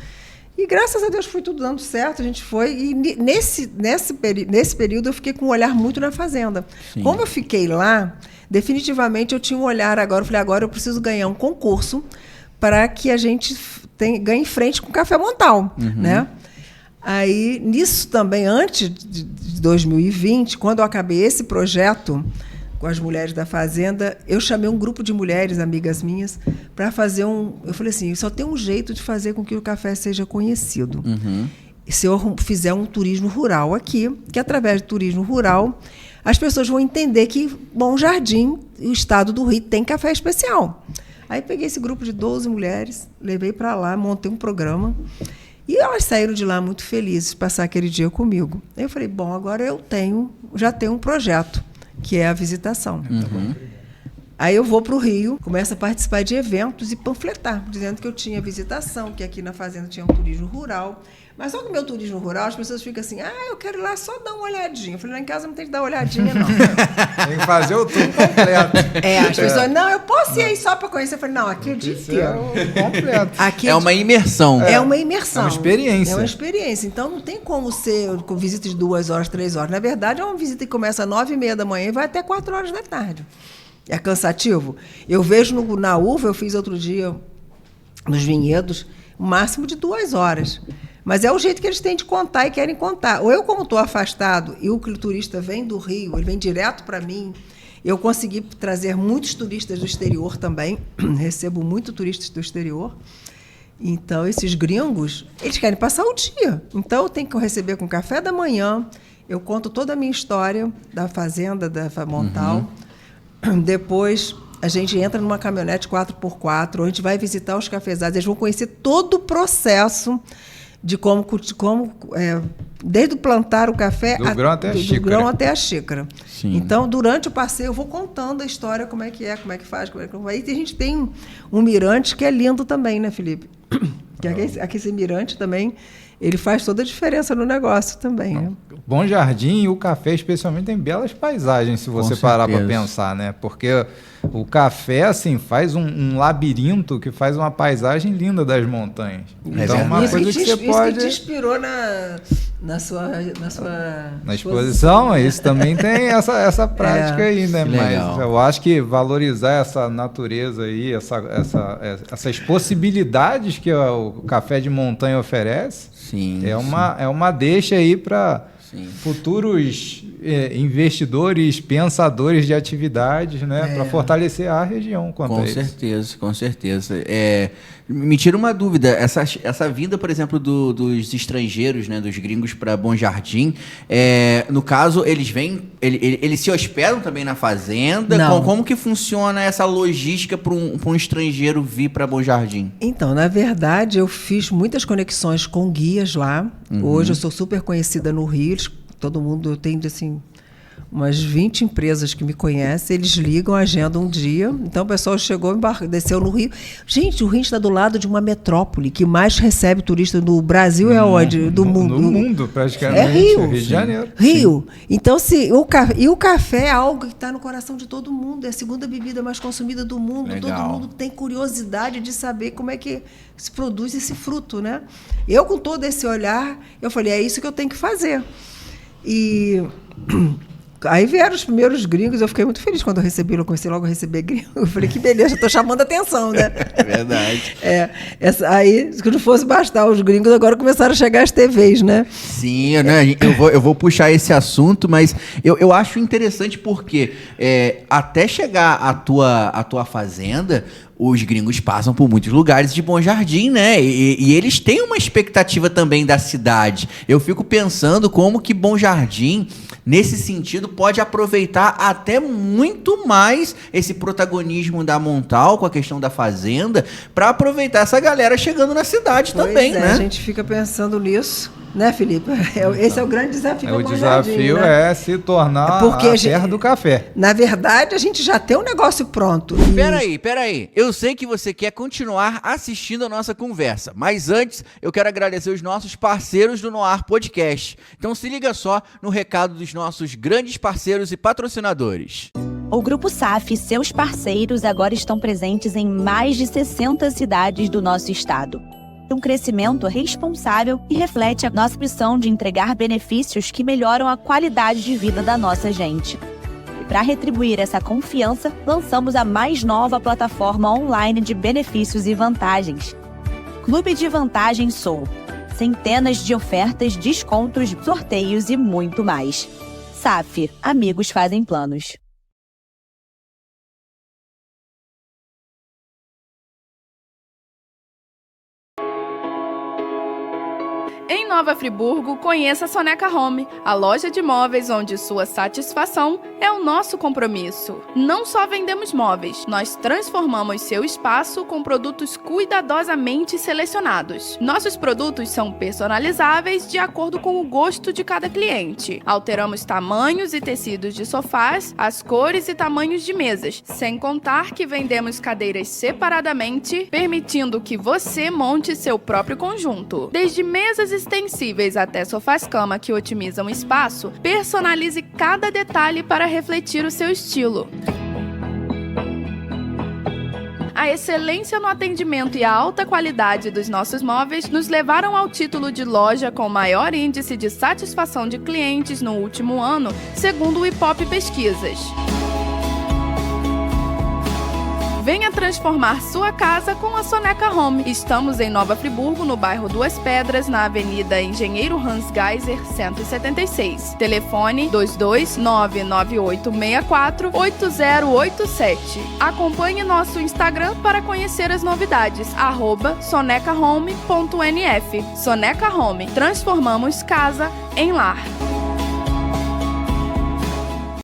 E graças a Deus foi tudo dando certo, a gente foi. E nesse período eu fiquei com um olhar muito na fazenda. Como eu fiquei lá, definitivamente eu tinha um olhar agora, eu falei, agora eu preciso ganhar um concurso para que a gente ganhe frente com o Café Montal, né? Aí, nisso também, antes de 2020, quando eu acabei esse projeto com as mulheres da fazenda, eu chamei um grupo de mulheres, amigas minhas, para fazer Eu falei assim, só tem um jeito de fazer com que o café seja conhecido. Se eu fizer um turismo rural aqui, que através do turismo rural, as pessoas vão entender que Bom Jardim, o estado do Rio, tem café especial. Aí peguei esse grupo de 12 mulheres, levei para lá, montei um programa, e elas saíram de lá muito felizes de passar aquele dia comigo. Aí eu falei, bom, agora eu já tenho um projeto, que é a visitação. Aí eu vou para o Rio, começo a participar de eventos e panfletar, dizendo que eu tinha visitação, que aqui na fazenda tinha um turismo rural. Mas só que o meu turismo rural, as pessoas ficam assim, eu quero ir lá só dar uma olhadinha. Eu falei, lá em casa não tem que dar olhadinha, não. Tem que fazer o tour completo. As pessoas, não, eu posso ir aí só para conhecer. Eu falei, não, aqui é o dia inteiro. Completo. Aqui uma imersão. É uma imersão. É uma experiência. É uma experiência. Então, não tem como ser com visita de 2 horas, 3 horas. Na verdade, é uma visita que começa às 9h30 da manhã e vai até 4 horas da tarde. É cansativo. Eu vejo na uva, eu fiz outro dia, nos vinhedos, o máximo de 2 horas. Mas é o jeito que eles têm de contar e querem contar. Ou eu, como estou afastado, e o turista vem do Rio, ele vem direto para mim, eu consegui trazer muitos turistas do exterior também, recebo muito turistas do exterior. Então, esses gringos, eles querem passar o dia. Então, eu tenho que receber com café da manhã, eu conto toda a minha história da fazenda, da Montal. Depois, a gente entra numa caminhonete 4x4, a gente vai visitar os cafezais, eles vão conhecer todo o processo de como desde o plantar o café do grão até a xícara. Do grão até a xícara. Sim. Então, durante o passeio, eu vou contando a história, como é que faz, como é que vai. E a gente tem um mirante que é lindo também, né, Felipe? Que aqui esse mirante também, ele faz toda a diferença no negócio também. Né? Bom Jardim e o café, especialmente, tem belas paisagens, se você parar para pensar, né? Porque o café, assim, faz um labirinto que faz uma paisagem linda das montanhas. Então, uma coisa que você pode... Isso que te inspirou na exposição, isso também tem essa prática aí, né? Mas eu acho que valorizar essa natureza aí, essas possibilidades que o café de montanha oferece, é uma deixa aí para futuros investidores, pensadores de atividades, né, para fortalecer a região. Com certeza. Me tira uma dúvida, essa vinda, por exemplo, dos estrangeiros, né, dos gringos para Bom Jardim, no caso, eles vêm, eles se hospedam também na fazenda? Como que funciona essa logística para um estrangeiro vir para Bom Jardim? Então, na verdade, eu fiz muitas conexões com guias lá. Hoje eu sou super conhecida no Rio, todo mundo, eu tenho assim, umas 20 empresas que me conhecem, eles ligam, agendam um dia. Então o pessoal chegou, desceu no Rio. Gente, o Rio está do lado de uma metrópole que mais recebe turista no Brasil, é onde? Do mundo. No mundo, praticamente. É Rio. Rio de Janeiro. Rio. Sim. Então, o café é algo que está no coração de todo mundo. É a segunda bebida mais consumida do mundo. Legal. Todo mundo tem curiosidade de saber como é que se produz esse fruto, né? Eu, com todo esse olhar, eu falei, é isso que eu tenho que fazer. E aí vieram os primeiros gringos, eu fiquei muito feliz quando eu comecei logo a receber gringos. Eu falei, que beleza, estou chamando a atenção, né? É verdade. Aí, se não fosse bastar os gringos, agora começaram a chegar as TVs, né? Sim, né? Eu vou puxar esse assunto, mas eu acho interessante porque até chegar à tua fazenda, os gringos passam por muitos lugares de Bom Jardim, né? E eles têm uma expectativa também da cidade. Eu fico pensando como que Bom Jardim, nesse sentido, pode aproveitar até muito mais esse protagonismo da Montal com a questão da fazenda, para aproveitar essa galera chegando na cidade também, né? A gente fica pensando nisso. Né, Felipe? Esse é o grande desafio. O desafio é se tornar a terra do café. Na verdade, a gente já tem um negócio pronto. Peraí. Eu sei que você quer continuar assistindo a nossa conversa, mas antes eu quero agradecer os nossos parceiros do Noar Podcast. Então se liga só no recado dos nossos grandes parceiros e patrocinadores. O Grupo SAF e seus parceiros agora estão presentes em mais de 60 cidades do nosso estado. Um crescimento responsável e reflete a nossa missão de entregar benefícios que melhoram a qualidade de vida da nossa gente. E para retribuir essa confiança, lançamos a mais nova plataforma online de benefícios e vantagens. Clube de Vantagens Sou. Centenas de ofertas, descontos, sorteios e muito mais. SAF, amigos fazem planos. Em Nova Friburgo, conheça a Soneca Home, a loja de móveis onde sua satisfação é o nosso compromisso. Não só vendemos móveis, nós transformamos seu espaço com produtos cuidadosamente selecionados. Nossos produtos são personalizáveis de acordo com o gosto de cada cliente. Alteramos tamanhos e tecidos de sofás, as cores e tamanhos de mesas, sem contar que vendemos cadeiras separadamente, permitindo que você monte seu próprio conjunto. Desde mesas extensíveis até sofás-cama que otimizam o espaço, personalize cada detalhe para refletir o seu estilo. A excelência no atendimento e a alta qualidade dos nossos móveis nos levaram ao título de loja com maior índice de satisfação de clientes no último ano, segundo o Ipope Pesquisas. Venha transformar sua casa com a Soneca Home. Estamos em Nova Friburgo, no bairro Duas Pedras, na Avenida Engenheiro Hans Geiser, 176. Telefone 22998648087. Acompanhe nosso Instagram para conhecer as novidades, @sonecahome.nf. Soneca Home. Transformamos casa em lar.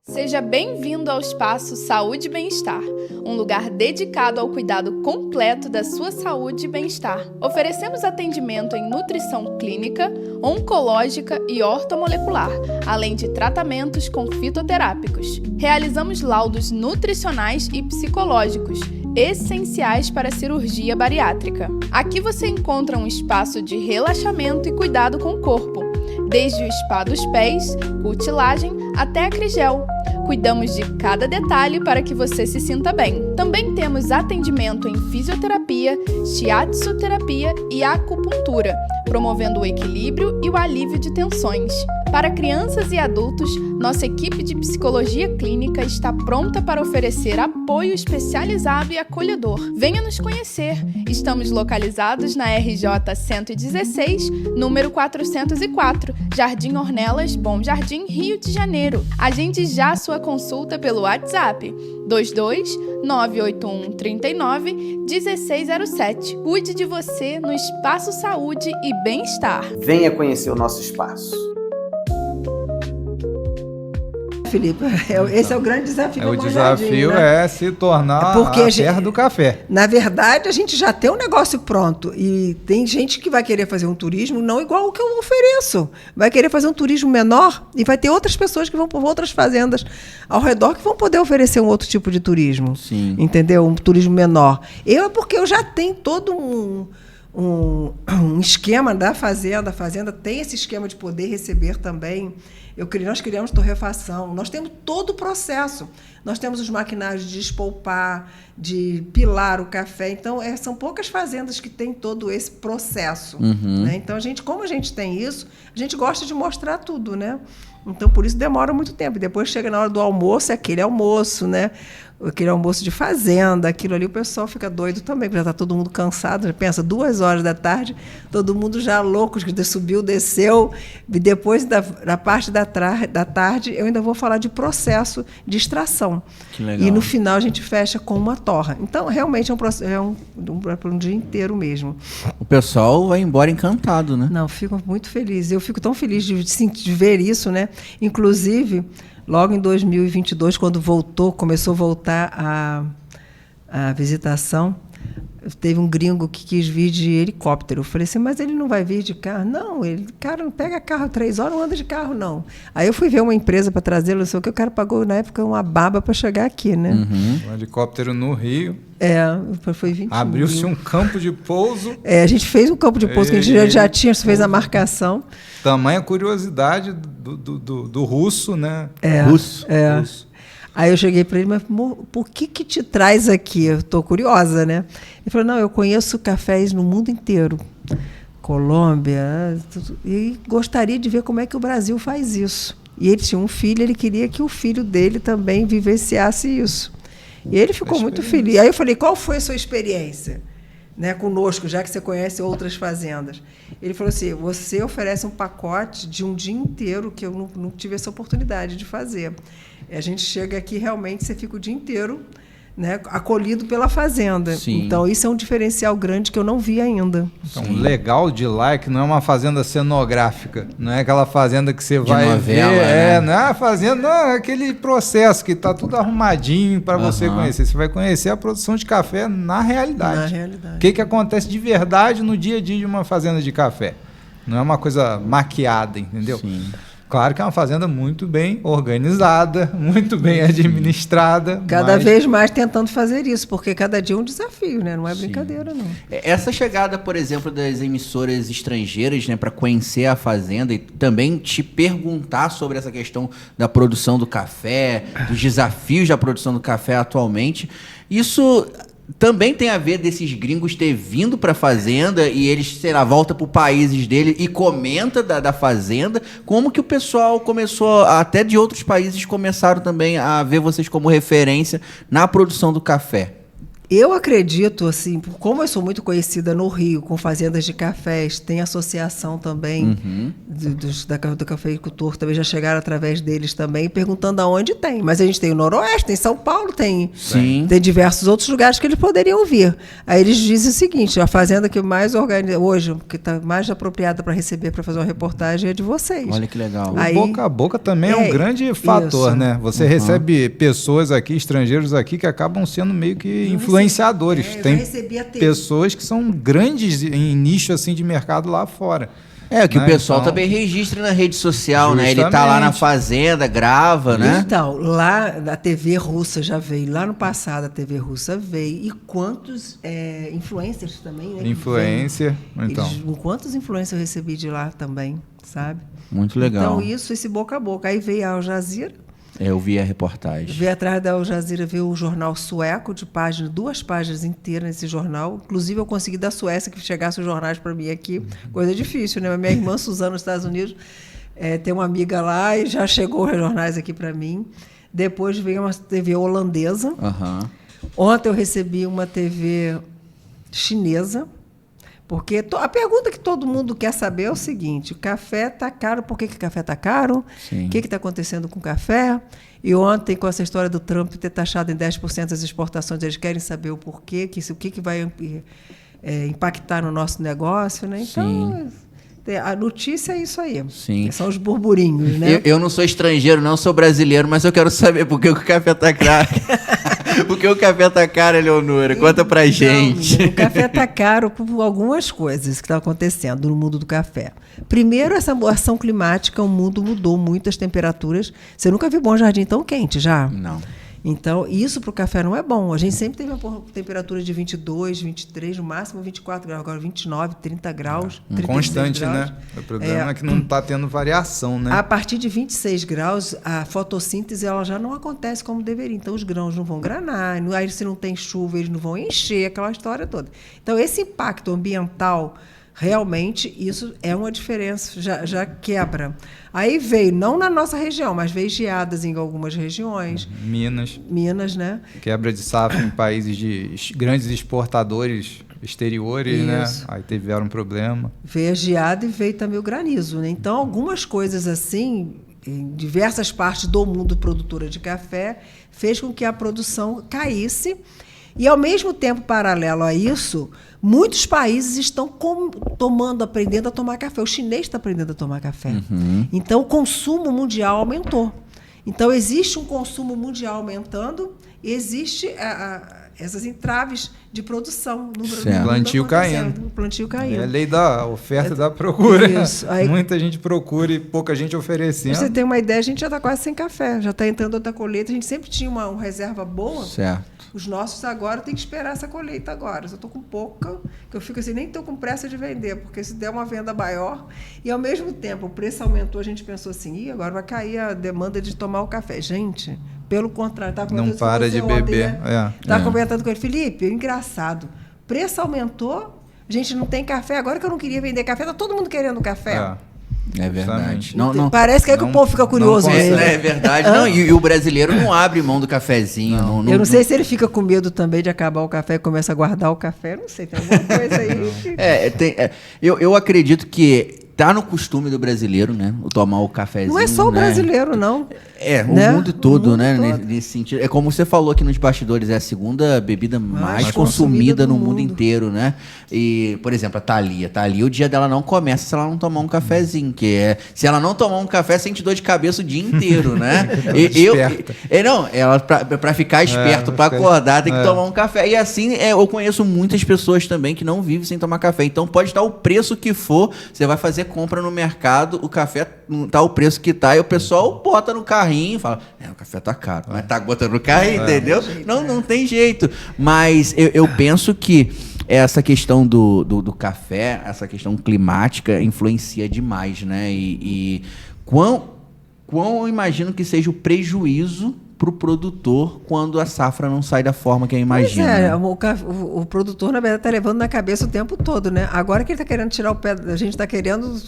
Seja bem-vindo ao espaço Saúde e Bem-Estar, um lugar dedicado ao cuidado completo da sua saúde e bem-estar. Oferecemos atendimento em nutrição clínica, oncológica e ortomolecular, além de tratamentos com fitoterápicos. Realizamos laudos nutricionais e psicológicos, essenciais para a cirurgia bariátrica. Aqui você encontra um espaço de relaxamento e cuidado com o corpo, desde o spa dos pés, cutilagem até a Crigel. Cuidamos de cada detalhe para que você se sinta bem. Também temos atendimento em fisioterapia, shiatsu-terapia e acupuntura, promovendo o equilíbrio e o alívio de tensões. Para crianças e adultos, nossa equipe de psicologia clínica está pronta para oferecer apoio especializado e acolhedor. Venha nos conhecer. Estamos localizados na RJ 116, número 404, Jardim Ornelas, Bom Jardim, Rio de Janeiro. Agende já sua consulta pelo WhatsApp 22-981 39 1607. Cuide de você no Espaço Saúde e Bem-Estar. Venha conhecer o nosso espaço. Felipe, esse é o grande desafio. O desafio, né? É se tornar a terra do café. Na verdade, a gente já tem um negócio pronto e tem gente que vai querer fazer um turismo não igual o que eu ofereço. Vai querer fazer um turismo menor e vai ter outras pessoas que vão por outras fazendas ao redor que vão poder oferecer um outro tipo de turismo. Sim. Entendeu? Um turismo menor. Porque eu já tenho todo um esquema da fazenda. A fazenda tem esse esquema de poder receber também. Nós criamos torrefação, nós temos todo o processo. Nós temos os maquinários de despolpar, de pilar o café. Então, são poucas fazendas que têm todo esse processo. Uhum. Né? Então, como a gente tem isso, a gente gosta de mostrar tudo, né? Então, por isso demora muito tempo. Depois chega na hora do almoço, é aquele almoço, né? Aquele almoço de fazenda, aquilo ali o pessoal fica doido também, porque já está todo mundo cansado. Já pensa, 2h da tarde, todo mundo já louco, subiu, desceu. E depois, da parte da tarde, eu ainda vou falar de processo de extração. Que legal. E no final a gente fecha com uma torra. Então, realmente é um dia inteiro mesmo. O pessoal vai embora encantado, né? Não, fico muito feliz. Eu fico tão feliz de ver isso, né? Inclusive, logo em 2022, quando começou a voltar a visitação, teve um gringo que quis vir de helicóptero. Eu falei assim, mas ele não vai vir de carro? Não, cara, não pega carro 3 horas, não anda de carro, não. Aí eu fui ver uma empresa para trazê-lo, não sei o que, o cara pagou, na época, uma baba para chegar aqui, né? Uhum. Um helicóptero no Rio. Foi 20 Abriu-se um campo de pouso. A gente fez um campo de pouso, que a gente já fez a marcação. Tamanha curiosidade do russo, né? Russo. Russo. Aí eu cheguei para ele, mas por que te traz aqui? Eu estou curiosa, né? Ele falou, não, eu conheço cafés no mundo inteiro. Colômbia, e gostaria de ver como é que o Brasil faz isso. E ele tinha um filho, ele queria que o filho dele também vivenciasse isso. E ele ficou muito feliz. Aí eu falei, qual foi a sua experiência? né, conosco, já que você conhece outras fazendas. Ele falou assim, você oferece um pacote de um dia inteiro que eu não tive essa oportunidade de fazer. A gente chega aqui, realmente, você fica o dia inteiro, né, acolhido pela fazenda. Sim. Então, isso é um diferencial grande que eu não vi ainda. Então, o legal de lá é que não é uma fazenda cenográfica, não é aquela fazenda que você vai novela, ver, né? não é a fazenda, não, é aquele processo que está tudo arrumadinho para você conhecer. Você vai conhecer a produção de café na realidade. Na realidade. O que acontece de verdade no dia a dia de uma fazenda de café. Não é uma coisa maquiada, entendeu? Sim. Claro que é uma fazenda muito bem organizada, muito bem administrada. Cada vez mais tentando fazer isso, porque cada dia é um desafio, né? Não é brincadeira, não. Essa chegada, por exemplo, das emissoras estrangeiras, né, para conhecer a fazenda e também te perguntar sobre essa questão da produção do café, dos desafios da produção do café atualmente, isso também tem a ver desses gringos ter vindo para a fazenda e eles, sei lá, voltam para os países dele e comenta da fazenda. Como que o pessoal começou, até de outros países, começaram também a ver vocês como referência na produção do café? Eu acredito, assim, como eu sou muito conhecida no Rio, com fazendas de cafés, tem associação também do cafeicultor, também já chegaram através deles também, perguntando aonde tem. Mas a gente tem o Noroeste, tem São Paulo, tem diversos outros lugares que eles poderiam vir. Aí eles dizem o seguinte, a fazenda que mais organiza hoje, que está mais apropriada para receber, para fazer uma reportagem, é de vocês. Olha que legal. O boca a boca também é um grande fator, isso. né? Você recebe pessoas aqui, estrangeiros aqui, que acabam sendo meio que influenciadores. Tem pessoas que são grandes em nicho assim de mercado lá fora. Que o pessoal também registra na rede social, né? Ele tá lá na fazenda, grava, né? Então, lá na TV russa já veio, lá no passado a TV russa veio. E quantos influencers também, né? Influencer, então. Quantos influencers eu recebi de lá também, sabe? Muito legal. Então, esse boca a boca. Aí veio a Al Jazeera. Eu vi a reportagem. Veio atrás da Al Jazeera, veio o jornal sueco de páginas, 2 páginas inteiras nesse jornal. Inclusive, eu consegui da Suécia que chegasse os jornais para mim aqui. Coisa difícil, né? Minha irmã Suzana, nos Estados Unidos, tem uma amiga lá e já chegou os jornais aqui para mim. Depois veio uma TV holandesa. Ontem eu recebi uma TV chinesa. Porque a pergunta que todo mundo quer saber é o seguinte, o café está caro, por que o café está caro? O que está acontecendo com o café? E ontem, com essa história do Trump ter taxado em 10% as exportações, eles querem saber o porquê, o que vai impactar no nosso negócio, né? Então, a notícia é isso aí. São os burburinhos, né? Eu não sou estrangeiro, não sou brasileiro, mas eu quero saber por que o café está caro. Por que o café está caro, Eleonora? Conta pra gente. O café está caro por algumas coisas que estão acontecendo no mundo do café. Primeiro, essa ação climática, o mundo mudou muito as temperaturas. Você nunca viu Bom Jardim tão quente, já? Não. Então, isso para o café não é bom. A gente sempre teve uma temperatura de 22, 23, no máximo 24 graus, agora 29, 30 graus. Constante, graus. né? O problema é que não está tendo variação, né? A partir de 26 graus, a fotossíntese ela já não acontece como deveria. Então, os grãos não vão granar, aí se não tem chuva, eles não vão encher, aquela história toda. Então, esse impacto ambiental, realmente, isso é uma diferença, já quebra. Aí veio, não na nossa região, mas veio geadas em algumas regiões. Minas, né? Quebra de safra em países de grandes exportadores exteriores, isso, né? Aí tiveram um problema. Veio a geada e veio também o granizo, né? Então, algumas coisas assim, em diversas partes do mundo produtora de café, fez com que a produção caísse. E, ao mesmo tempo, paralelo a isso, muitos países estão aprendendo a tomar café. O chinês está aprendendo a tomar café. Então, o consumo mundial aumentou. Então, existe um consumo mundial aumentando e existe essas entraves de produção. Plantio caindo. Plantio caindo. É a lei da oferta e da procura. Isso. Aí, muita gente procura e pouca gente oferecendo. Pra você ter uma ideia, a gente já está quase sem café. Já está entrando outra colheita. A gente sempre tinha uma reserva boa. Certo. Os nossos agora tem que esperar essa colheita agora. Eu estou com pouca, que eu fico assim, nem estou com pressa de vender, porque se der uma venda maior, e ao mesmo tempo o preço aumentou, a gente pensou assim, agora vai cair a demanda de tomar o café. Gente, pelo contrário, não para de beber. Estava comentando com ele, Felipe, engraçado, preço aumentou, a gente não tem café, agora que eu não queria vender café, está todo mundo querendo café. É verdade. Justamente. Parece que é que o povo fica curioso. É verdade. Não, e o brasileiro não abre mão do cafezinho. Eu não sei se ele fica com medo também de acabar o café e começa a guardar o café. Não sei, tem alguma coisa aí. Eu acredito que tá no costume do brasileiro, né? O tomar o cafezinho. Não é só o brasileiro, não. O mundo todo, né? Nesse sentido. É como você falou aqui nos bastidores, é a segunda bebida mais consumida no mundo inteiro, né? E, por exemplo, a Thalia. O dia dela não começa se ela não tomar um cafezinho, se ela não tomar um café, sente dor de cabeça o dia inteiro, né? Ela pra ficar esperto, pra acordar, tem que tomar um café. E assim, eu conheço muitas pessoas também que não vivem sem tomar café. Então, pode estar o preço que for, você vai fazer compra no mercado, o café não tá o preço que tá, e o pessoal bota no carrinho e fala, o café tá caro, mas tá botando no carrinho, entendeu? Não tem jeito. Mas eu penso que essa questão do café, essa questão climática influencia demais, né? E quão eu imagino que seja o prejuízo para o produtor quando a safra não sai da forma que eu imagino. O produtor, na verdade, está levando na cabeça o tempo todo, né? Agora que ele está querendo tirar o pé, a gente está querendo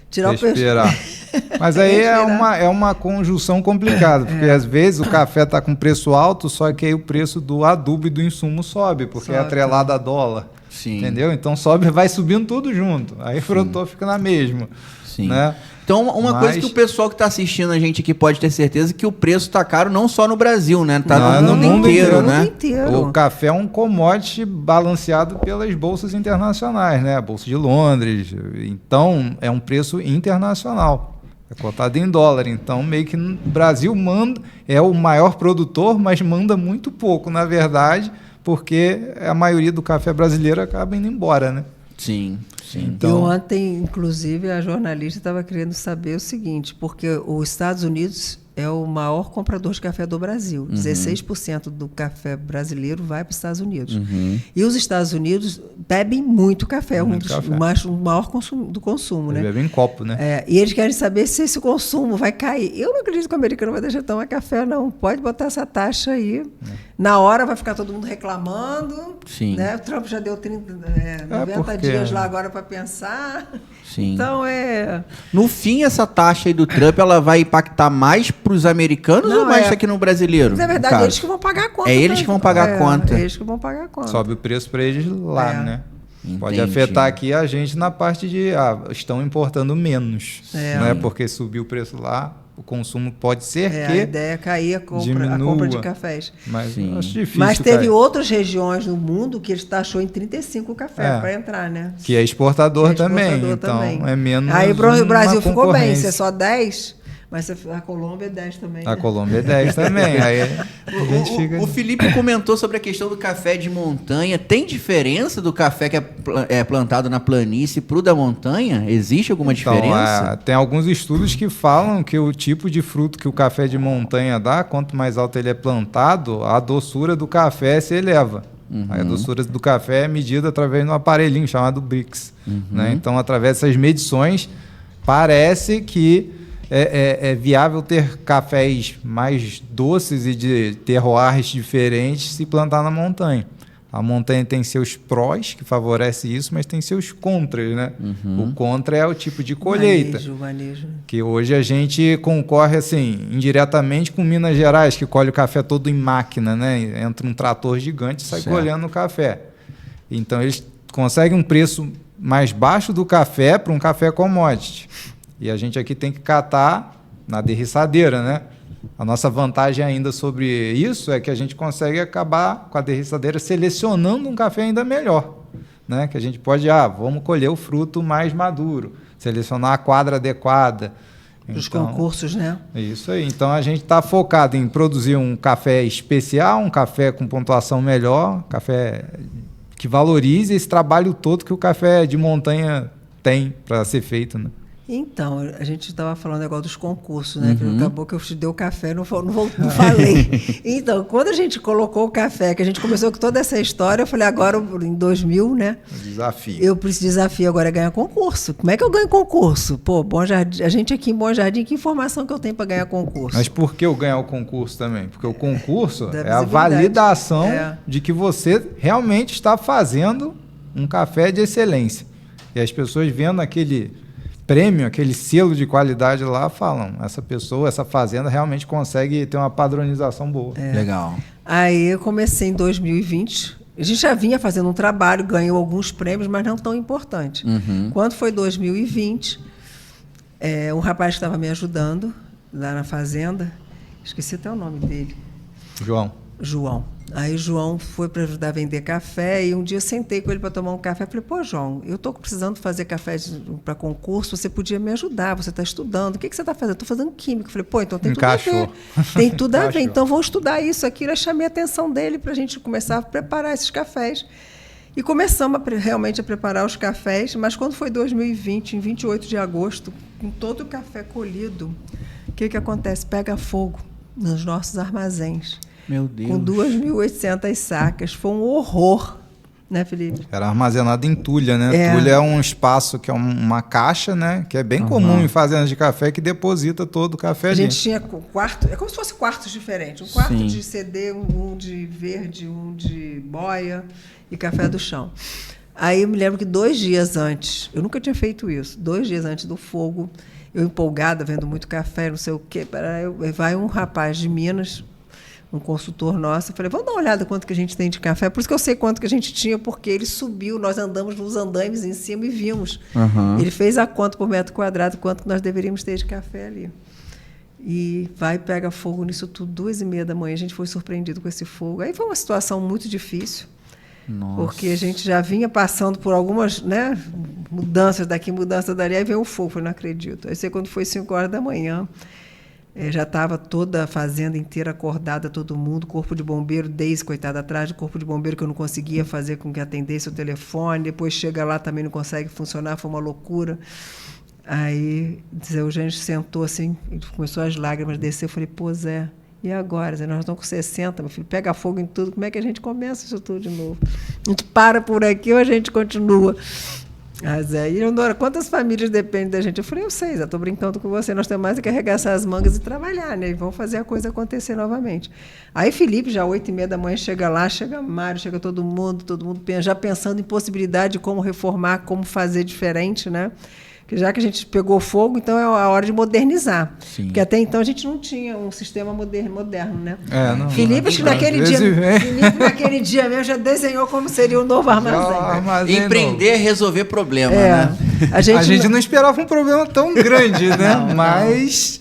tirar respirar. o pé. Mas aí é uma conjunção complicada, porque às vezes o café está com preço alto, só que aí o preço do adubo e do insumo sobe, porque é atrelado a dólar. Sim. Entendeu? Então vai subindo tudo junto. Aí o produtor fica na mesma. Sim. Né? Então, coisa que o pessoal que está assistindo a gente aqui pode ter certeza que o preço está caro não só no Brasil, né? Tá no mundo inteiro, né? O café é um commodity balanceado pelas bolsas internacionais, né? A Bolsa de Londres. Então, é um preço internacional. É cotado em dólar. Então, meio que o Brasil é o maior produtor, mas manda muito pouco, na verdade, porque a maioria do café brasileiro acaba indo embora, né? Sim. Então... E ontem, inclusive, a jornalista estava querendo saber o seguinte, porque os Estados Unidos é o maior comprador de café do Brasil. 16% do café brasileiro vai para os Estados Unidos. E os Estados Unidos bebem muito café, o maior do consumo. Eles né? bebem em copo, né? E eles querem saber se esse consumo vai cair. Eu não acredito que o americano vai deixar de tomar café, não. Pode botar essa taxa aí. Na hora vai ficar todo mundo reclamando. Sim. Né? O Trump já deu 90 dias lá agora para pensar. Sim. Então, No fim, essa taxa aí do Trump, ela vai impactar mais para os americanos ou mais aqui no brasileiro? Mas é verdade, eles que vão pagar a conta. É eles que vão pagar a conta. Eles que vão pagar a conta. Sobe o preço para eles lá, né? Entendi. Pode afetar aqui a gente na parte de estão importando menos, né? Porque subiu o preço lá, o consumo pode ser que a ideia é cair a compra de cafés. Mas acho difícil. Mas teve outras regiões no mundo que ele taxou em 35 café para entrar, né? Que é exportador também, então é menos. Aí o Brasil ficou bem, se é só 10. Mas a Colômbia é 10 também. A Colômbia é 10 também. Aí o Felipe comentou sobre a questão do café de montanha. Tem diferença do café que é plantado na planície para o da montanha? Existe alguma diferença? Tem alguns estudos que falam que o tipo de fruto que o café de montanha dá, quanto mais alto ele é plantado, a doçura do café se eleva. A doçura do café é medida através de um aparelhinho chamado Brix. Né? Então, através dessas medições, parece que é viável ter cafés mais doces e de terroirs diferentes se plantar na montanha. A montanha tem seus prós, que favorece isso, mas tem seus contras, né? O contra é o tipo de colheita. Manejo. Que hoje a gente concorre, assim, indiretamente com Minas Gerais, que colhe o café todo em máquina, né? Entra um trator gigante e sai colhendo o café. Então, eles conseguem um preço mais baixo do café para um café commodity. E a gente aqui tem que catar na derriçadeira, né? A nossa vantagem ainda sobre isso é que a gente consegue acabar com a derriçadeira selecionando um café ainda melhor, né? Que a gente pode, vamos colher o fruto mais maduro, selecionar a quadra adequada. Os concursos, né? Isso aí. Então, a gente está focado em produzir um café especial, um café com pontuação melhor, café que valorize esse trabalho todo que o café de montanha tem para ser feito, né? Então, a gente estava falando do negócio dos concursos, né? Que acabou que eu te dei o café, não falei. Então, quando a gente colocou o café, que a gente começou com toda essa história, eu falei, agora em 2000, né? Desafio. Eu preciso desafio agora é ganhar concurso. Como é que eu ganho concurso? Pô, Bom Jardim, a gente aqui em Bom Jardim, que informação que eu tenho para ganhar concurso? Mas por que eu ganhar o concurso também? Porque o concurso é a validação de que você realmente está fazendo um café de excelência. E as pessoas vendo aquele prêmio, aquele selo de qualidade lá, falam, essa pessoa, essa fazenda realmente consegue ter uma padronização boa. Legal. Aí eu comecei em 2020. A gente já vinha fazendo um trabalho, ganhou alguns prêmios, mas não tão importante. Quando foi 2020, um rapaz que estava me ajudando lá na fazenda, esqueci até o nome dele. João. Aí João foi para ajudar a vender café e um dia eu sentei com ele para tomar um café. Falei, pô, João, eu estou precisando fazer café para concurso, você podia me ajudar, você está estudando. O que você está fazendo? Estou fazendo química. Falei, pô, então tem tudo a ver. Tem tudo a ver, então vou estudar isso, aquilo. Eu chamei a atenção dele para a gente começar a preparar esses cafés. E começamos realmente a preparar os cafés, mas quando foi 2020, em 28 de agosto, com todo o café colhido, o que acontece? Pega fogo nos nossos armazéns. Meu Deus. Com 2.800 sacas. Foi um horror, né, Felipe? Era armazenado em tulha, né? Tulha é um espaço que é uma caixa, né? Que é bem comum em fazendas de café, que deposita todo o café ali. A gente tinha quarto, é como se fosse quartos diferentes. Um quarto de CD, um de verde, um de boia e café do chão. Aí eu me lembro que 2 dias antes, eu nunca tinha feito isso, 2 dias antes do fogo, eu empolgada, vendo muito café, não sei o quê, vai um rapaz de Minas, um consultor nosso, eu falei, vamos dar uma olhada quanto que a gente tem de café. Por isso que eu sei quanto que a gente tinha, porque ele subiu, nós andamos nos andaimes em cima e vimos. Ele fez a conta por metro quadrado, quanto que nós deveríamos ter de café ali. E pega fogo nisso tudo, 2h30 da manhã, a gente foi surpreendido com esse fogo. Aí foi uma situação muito difícil, porque a gente já vinha passando por algumas, né, mudanças daqui, mudanças dali, aí veio o fogo, eu não acredito. Aí sei quando foi 5 horas da manhã, já estava toda a fazenda inteira acordada, todo mundo, corpo de bombeiro, Deise, coitada, atrás do corpo de bombeiro, que eu não conseguia fazer com que atendesse o telefone, depois chega lá, também não consegue funcionar, foi uma loucura. Aí Zé Eugênio sentou assim, começou as lágrimas a descer, eu falei, pô, Zé, e agora? Zé, nós estamos com 60, meu filho, pega fogo em tudo, como é que a gente começa isso tudo de novo? A gente para por aqui ou a gente continua? Zé, e Leonora, quantas famílias dependem da gente? Eu falei, eu sei, Zé, estou brincando com você, nós temos mais que arregaçar as mangas e trabalhar, né? E vamos fazer a coisa acontecer novamente. Aí Felipe, já 8h30 da manhã, chega lá, chega Mário, chega todo mundo já pensando em possibilidade de como reformar, como fazer diferente, né? Já que a gente pegou fogo, então é a hora de modernizar. Sim. Porque até então a gente não tinha um sistema moderno, né? Felipe, naquele dia mesmo, já desenhou como seria o novo armazém. Empreender, resolver problema, né? A gente não esperava um problema tão grande, né? Mas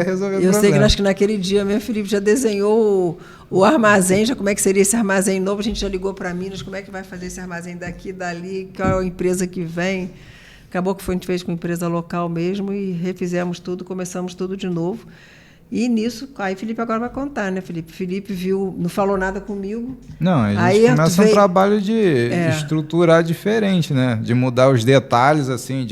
resolver o problema. Eu sei que acho que naquele dia mesmo, Felipe já desenhou o armazém, já como é que seria esse armazém novo. A gente já ligou para Minas, como é que vai fazer esse armazém daqui, dali, qual é a empresa que vem. Acabou que a gente fez com empresa local mesmo e refizemos tudo, começamos tudo de novo. E nisso, aí Felipe agora vai contar, né, Felipe? Felipe viu, não falou nada comigo. Não, a gente começa um trabalho de estruturar diferente, né? De mudar os detalhes, assim,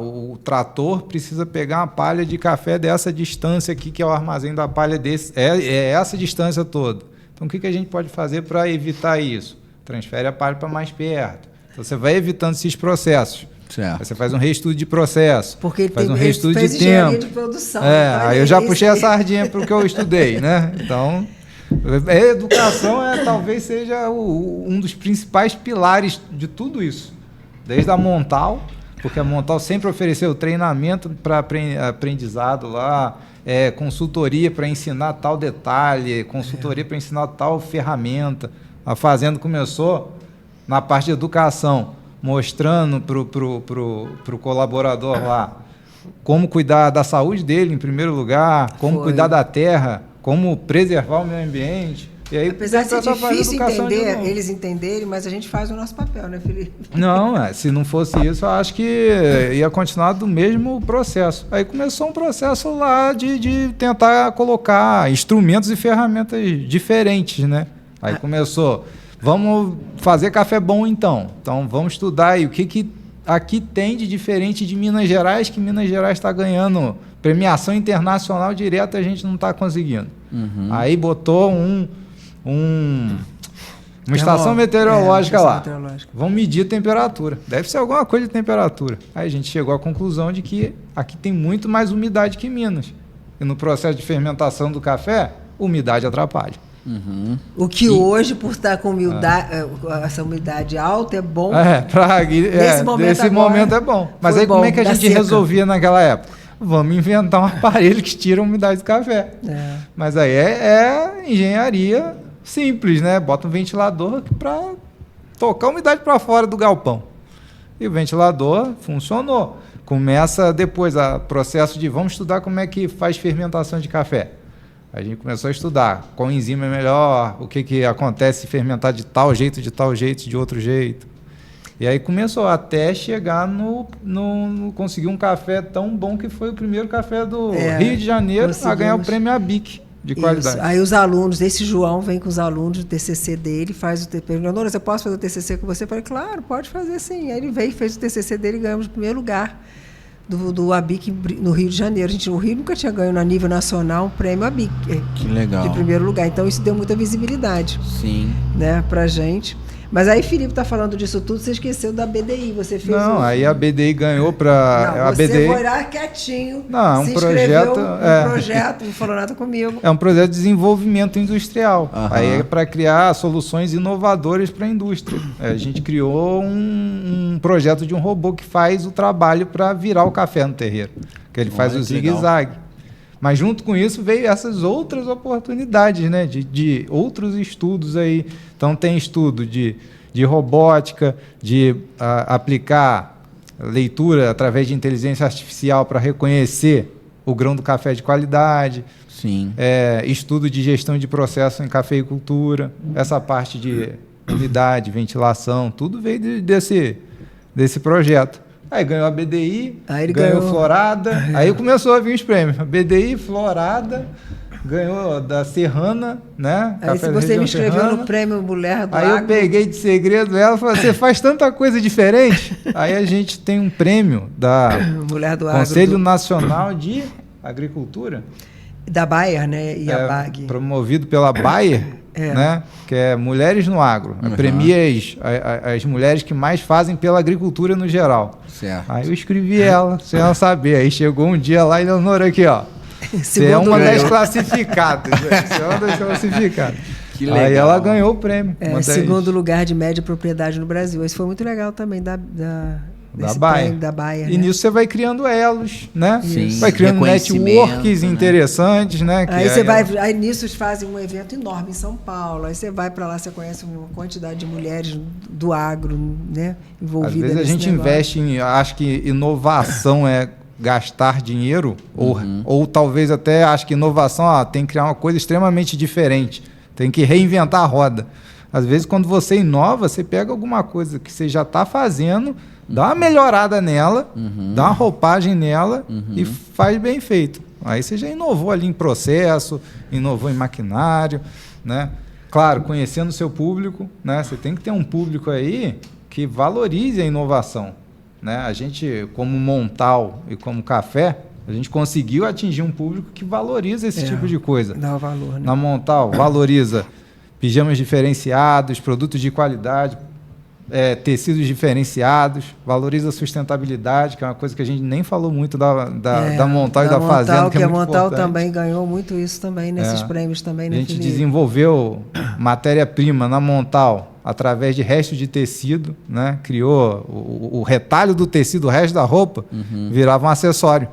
o trator precisa pegar uma palha de café dessa distância aqui, que é o armazém da palha desse, é essa distância toda. Então, o que a gente pode fazer para evitar isso? Transfere a palha para mais perto. Então, você vai evitando esses processos. Certo. Você faz um reestudo de processo, porque faz um reestudo de tempo. De produção, aí eu já puxei a sardinha para o que eu estudei, né? Então, a educação talvez seja um dos principais pilares de tudo isso. Desde a Montal, porque a Montal sempre ofereceu treinamento para aprendizado lá, consultoria para ensinar tal detalhe, consultoria para ensinar tal ferramenta. A fazenda começou na parte de educação, mostrando para o colaborador lá como cuidar da saúde dele, em primeiro lugar, como cuidar da terra, como preservar o meio ambiente. E aí, apesar de ser difícil eles entenderem, mas a gente faz o nosso papel, né, Felipe? Não, se não fosse isso, eu acho que ia continuar do mesmo processo. Aí começou um processo lá de tentar colocar instrumentos e ferramentas diferentes, né? Aí começou... Vamos fazer café bom, então. Então, vamos estudar aí o que aqui tem de diferente de Minas Gerais, que Minas Gerais está ganhando premiação internacional direta, a gente não está conseguindo. Aí botou uma estação meteorológica lá. Vamos medir a temperatura. Deve ser alguma coisa de temperatura. Aí a gente chegou à conclusão de que aqui tem muito mais umidade que Minas. E no processo de fermentação do café, umidade atrapalha. O que hoje, por estar com essa umidade alta, é bom. Nesse momento é bom. Mas aí como é que a gente resolvia naquela época? Vamos inventar um aparelho que tira a umidade do café. Mas aí é engenharia simples, né? Bota um ventilador para tocar a umidade para fora do galpão. E o ventilador funcionou. Começa depois o processo de vamos estudar como é que faz fermentação de café. A gente começou a estudar qual enzima é melhor, o que acontece se fermentar de tal jeito, de outro jeito. E aí começou até chegar conseguir um café tão bom que foi o primeiro café do Rio de Janeiro a ganhar o prêmio ABIC de qualidade. Aí os alunos, esse João vem com os alunos do TCC dele, faz o TCC. Nora, eu posso fazer o TCC com você? Eu falei, claro, pode fazer sim. Aí ele veio e fez o TCC dele e ganhamos o primeiro lugar do ABIC no Rio de Janeiro. O Rio nunca tinha ganho a nível nacional um prêmio ABIC. Que legal. De primeiro lugar. Então isso deu muita visibilidade. Sim. Né, pra gente. Mas aí Felipe está falando disso tudo, você esqueceu da BDI, você fez... Não, aí a BDI ganhou para... Você foi lá quietinho, não, um projeto, projeto, não falou nada comigo. É um projeto de desenvolvimento industrial. Aí é para criar soluções inovadoras para a indústria. A gente criou um projeto de um robô que faz o trabalho para virar o café no terreiro, que ele faz o zigue-zague. Mas junto com isso veio essas outras oportunidades, né, de outros estudos aí. Então tem estudo de robótica, de aplicar leitura através de inteligência artificial para reconhecer o grão do café de qualidade. Sim. Estudo de gestão de processo em cafeicultura, essa parte de umidade, ventilação, tudo veio desse projeto. Aí ganhou a BDI, ganhou Florada, aí começou a vir os prêmios. A BDI, Florada, ganhou da Serrana, né? Aí se você me inscreveu no prêmio Mulher do Agro. Aí eu peguei de segredo ela e falei, você faz tanta coisa diferente. Aí a gente tem um prêmio da Mulher do Agro, Conselho Nacional de Agricultura. Da Bayer, né? E a BAG. Promovido pela Bayer. Né? Que é Mulheres no Agro. Premia as mulheres que mais fazem pela agricultura no geral. Certo. Aí eu escrevi ela, sem ela saber. Aí chegou um dia lá e Leonora aqui, ó. Você é uma das classificadas. Você é uma das classificadas. Que legal. Aí ela ganhou o prêmio. Segundo lugar de média propriedade no Brasil. Isso foi muito legal também da Bayer. E nisso você vai criando elos, né? Sim. Vai criando networks interessantes, né? Aí nisso fazem um evento enorme em São Paulo. Aí você vai para lá, você conhece uma quantidade de mulheres do agro, né? Envolvidas. Às vezes a gente investe acho que inovação é gastar dinheiro, ou talvez até acho que inovação tem que criar uma coisa extremamente diferente. Tem que reinventar a roda. Às vezes, quando você inova, você pega alguma coisa que você já está fazendo, dá uma melhorada nela, dá uma roupagem nela e faz bem feito. Aí você já inovou ali em processo, inovou em maquinário, né? Claro, conhecendo o seu público, né? Você tem que ter um público aí que valorize a inovação, né? A gente, como Montal e como Café, a gente conseguiu atingir um público que valoriza esse tipo de coisa. Dá valor, né? Na Montal, valoriza pijamas diferenciados, produtos de qualidade, tecidos diferenciados, valoriza a sustentabilidade, que é uma coisa que a gente nem falou muito da Montal e da Fazenda. Que a Montal também ganhou muito isso também, nesses prêmios também. A gente desenvolveu matéria-prima na Montal através de resto de tecido, né? Criou o retalho do tecido, o resto da roupa, virava um acessório.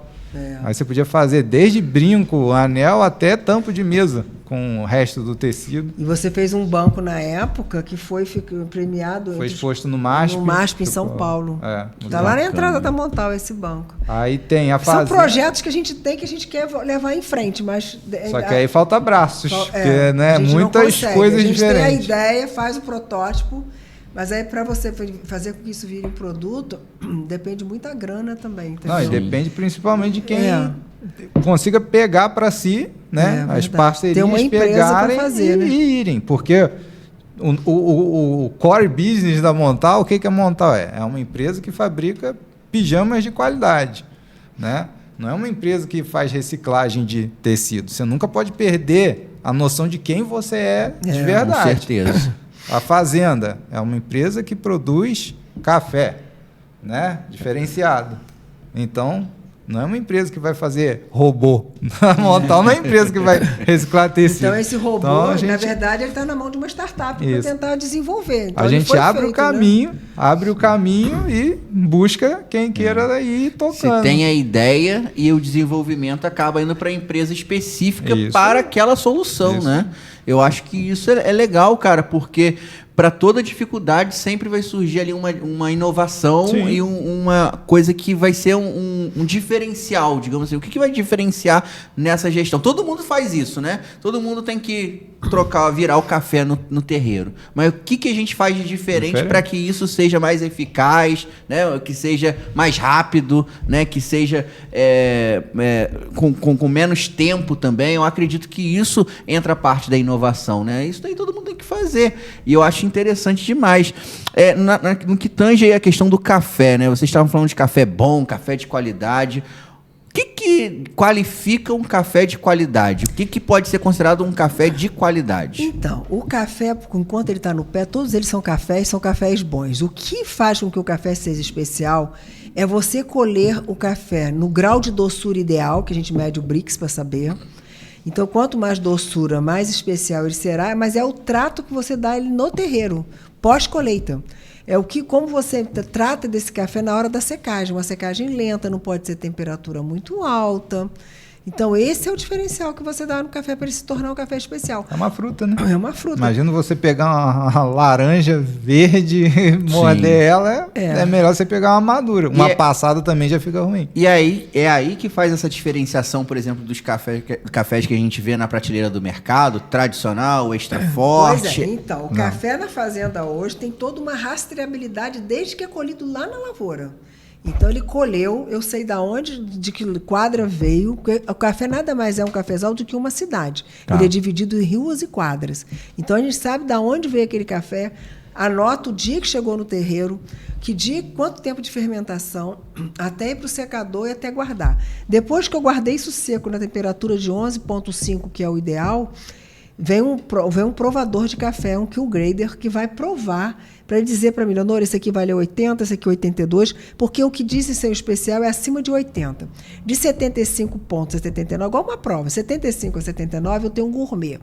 Aí você podia fazer desde brinco, anel, até tampo de mesa com o resto do tecido. E você fez um banco na época que foi premiado... Foi exposto no MASP. No MASP, em São Paulo. Está lá na entrada da Montal esse banco. Aí tem a Fazenda. São projetos que a gente tem, que a gente quer levar em frente, mas... Só que aí falta braços, porque muitas coisas diferentes. A gente tem a ideia, faz o protótipo, mas aí para você fazer com que isso vire um produto, depende muita grana também. Entendeu? Não, e depende principalmente de quem consiga pegar para si, né? As parcerias pegarem e irem. Porque o core business da Montal, o que a Montal é? É uma empresa que fabrica pijamas de qualidade, né? Não é uma empresa que faz reciclagem de tecido. Você nunca pode perder a noção de quem você é de verdade. Com certeza. A Fazenda é uma empresa que produz café, né? Diferenciado. Então, Não é uma empresa que vai fazer robô. A Montal não é uma empresa que vai reciclar tecido. Então, esse robô, na verdade, ele está na mão de uma startup para tentar desenvolver. Então, a gente abre o caminho, e busca quem queira ir tocando. Você tem a ideia e o desenvolvimento acaba indo para a empresa específica para aquela solução, né? Eu acho que isso é legal, cara, porque para toda dificuldade sempre vai surgir ali uma inovação e uma coisa que vai ser um diferencial, digamos assim. O que vai diferenciar nessa gestão? Todo mundo faz isso, né? Todo mundo tem que virar o café no terreiro. Mas o que a gente faz de diferente para que isso seja mais eficaz, né? Que seja mais rápido, né? Que seja com menos tempo também. Eu acredito que isso entra a parte da inovação, né? Isso daí todo mundo tem que fazer. E eu acho interessante demais. No que tange aí a questão do café, né? Vocês estavam falando de café bom, café de qualidade. O que qualifica um café de qualidade? O que pode ser considerado um café de qualidade? Então, o café, enquanto ele está no pé, todos eles são cafés bons. O que faz com que o café seja especial é você colher o café no grau de doçura ideal, que a gente mede o Brix para saber. Então, quanto mais doçura, mais especial ele será, mas é o trato que você dá ele no terreiro, pós-colheita. Como você trata desse café na hora da secagem. Uma secagem lenta, não pode ser temperatura muito alta. Então, esse é o diferencial que você dá no café para ele se tornar um café especial. É uma fruta, né? É uma fruta. Imagina você pegar uma laranja verde, morder ela, é melhor você pegar uma madura. Uma passada também já fica ruim. E aí, é aí que faz essa diferenciação, por exemplo, dos cafés que a gente vê na prateleira do mercado, tradicional, extra forte. Pois é, então, o café na fazenda hoje tem toda uma rastreabilidade desde que é colhido lá na lavoura. Então, ele colheu, eu sei de que quadra veio. O café nada mais é um cafezal do que uma cidade. Ele é dividido em ruas e quadras. Então, a gente sabe de onde veio aquele café, anota o dia que chegou no terreiro, quanto tempo de fermentação, até ir para o secador e até guardar. Depois que eu guardei isso seco na temperatura de 11,5, que é o ideal, vem um provador de café, um kill grader, que vai provar para ele dizer para mim, Leonor, esse aqui vale 80, esse aqui 82, porque o que diz ser o especial é acima de 80. De 75 pontos a 79, igual uma prova, 75 a 79 eu tenho um gourmet.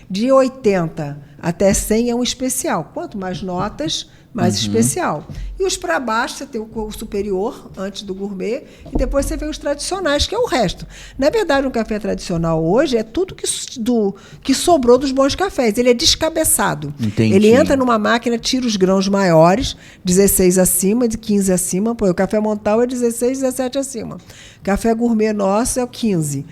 De 80 até 100 é um especial. Quanto mais notas, mais especial. E os para baixo, você tem o superior, antes do gourmet, e depois você vê os tradicionais, que é o resto. Na verdade, um café tradicional hoje é tudo que sobrou dos bons cafés. Ele é descabeçado. Entendi. Ele entra numa máquina, tira os grãos maiores, 16 acima, de 15 acima. Pô, o café Montal é 16, 17 acima. Café gourmet nosso é o 15.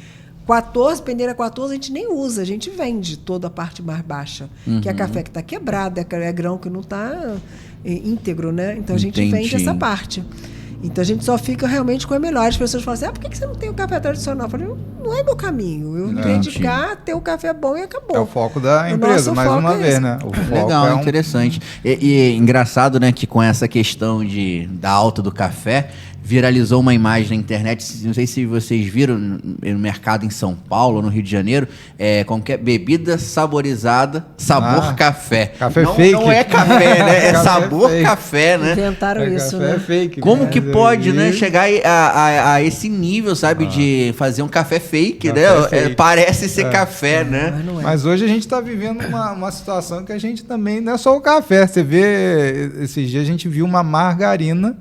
14, peneira 14, a gente nem usa, a gente vende toda a parte mais baixa, que é café que está quebrado, é grão que não está íntegro, né? Então a gente vende essa parte. Então a gente só fica realmente com a melhor. As pessoas falam assim, por que você não tem o café tradicional? Eu falei, não é meu caminho. Eu me dedicar a ter o café bom e acabou. É o foco da empresa, mais uma vez, né? O foco legal, interessante. E engraçado, né, que com essa questão da alta do café, viralizou uma imagem na internet, não sei se vocês viram, no mercado em São Paulo, no Rio de Janeiro, como que é? Bebida saborizada, sabor café. Café fake. Não é café, né? É sabor fake. Café, né? Inventaram isso, café né? Fake. Como que pode, né, chegar a esse nível, sabe, de fazer um café fake, né? Fake. Parece ser café, né? Mas não é. Mas hoje a gente está vivendo uma situação que a gente também, não é só o café. Você vê, esses dias a gente viu uma margarina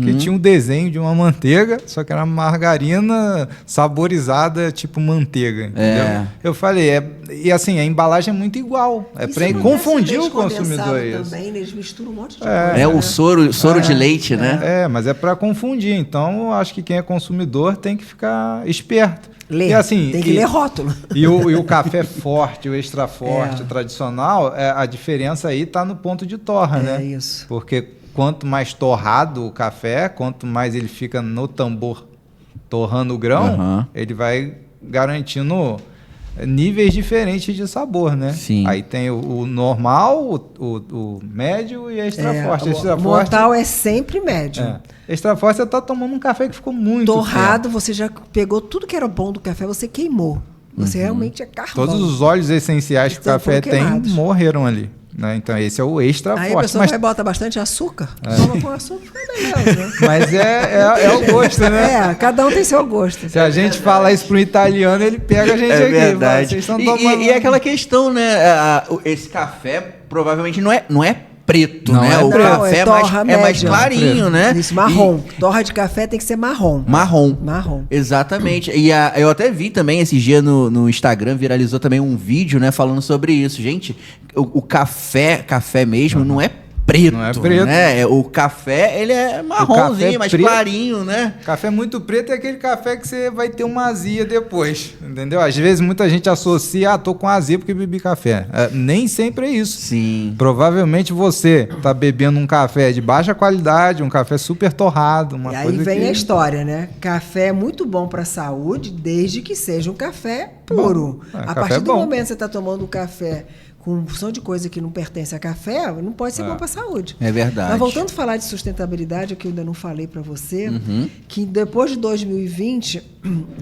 que tinha um desenho de uma manteiga, só que era uma margarina saborizada, tipo manteiga, entendeu? Eu falei, e assim, a embalagem é muito igual. É para confundir o consumidor isso. Também, eles misturam um monte de coisa. É o soro de leite, né? Mas é para confundir. Então, eu acho que quem é consumidor tem que ficar esperto. Ler. E, assim, tem que ler rótulo. E o café forte, o extra forte, o tradicional, a diferença aí está no ponto de torra, né? É isso. Porque quanto mais torrado o café, quanto mais ele fica no tambor torrando o grão, ele vai garantindo níveis diferentes de sabor, né? Sim. Aí tem o normal, o médio e extra forte. O mortal é sempre médio. Extra forte, você está tomando um café que ficou muito torrado, você já pegou tudo que era bom do café, você queimou. Você realmente é carvão. Todos os óleos essenciais que o café tem morreram ali. né? Então esse é o extra Aí forte. a pessoa vai botar bastante açúcar, toma com açúcar, fica beleza, né? Mas é o gosto, né? Cada um tem seu gosto. Se a gente falar isso para um italiano, ele pega a gente aqui. Verdade. Vocês estão tomando... E aquela questão, né? Esse café provavelmente não é preto, Não né? é O preto. café é mais clarinho, né? Isso, marrom. Torra de café tem que ser marrom. Marrom. Exatamente. E eu até vi também esse dia no Instagram, viralizou também um vídeo, né? Falando sobre isso. Gente, o café mesmo não é preto, não é preto, né? O café, ele é marronzinho, mais preto, clarinho, né? Café muito preto é aquele café que você vai ter uma azia depois, entendeu? Às vezes muita gente associa, tô com azia porque bebi café. Nem sempre é isso. Sim. Provavelmente você tá bebendo um café de baixa qualidade, um café super torrado, uma E aí coisa vem que... a história, né? Café é muito bom para a saúde, desde que seja um café puro. A partir do momento que você está tomando um café com porção de coisa que não pertence a café, não pode ser bom para a saúde. É verdade. Mas voltando a falar de sustentabilidade, que eu ainda não falei para você, que depois de 2020,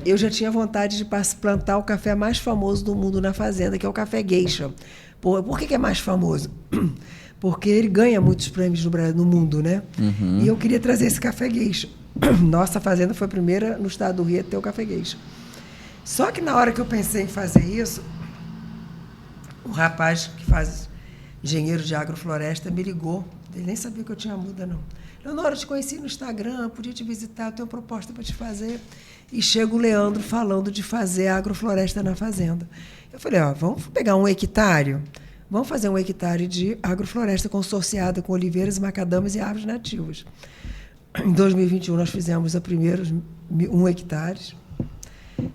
eu já tinha vontade de plantar o café mais famoso do mundo na fazenda, que é o café Geisha. Por que é mais famoso? Porque ele ganha muitos prêmios no mundo, né? E eu queria trazer esse café Geisha. Nossa fazenda foi a primeira no estado do Rio a ter o café Geisha. Só que na hora que eu pensei em fazer isso, o rapaz que faz engenheiro de agrofloresta me ligou. Ele nem sabia que eu tinha muda, não. Leonora, eu te conheci no Instagram, podia te visitar, eu tenho uma proposta para te fazer. E chega o Leandro falando de fazer agrofloresta na fazenda. Eu falei, vamos pegar 1 hectare? Vamos fazer 1 hectare de agrofloresta consorciada com oliveiras, macadamas e árvores nativas. Em 2021, nós fizemos a primeira 1 hectare.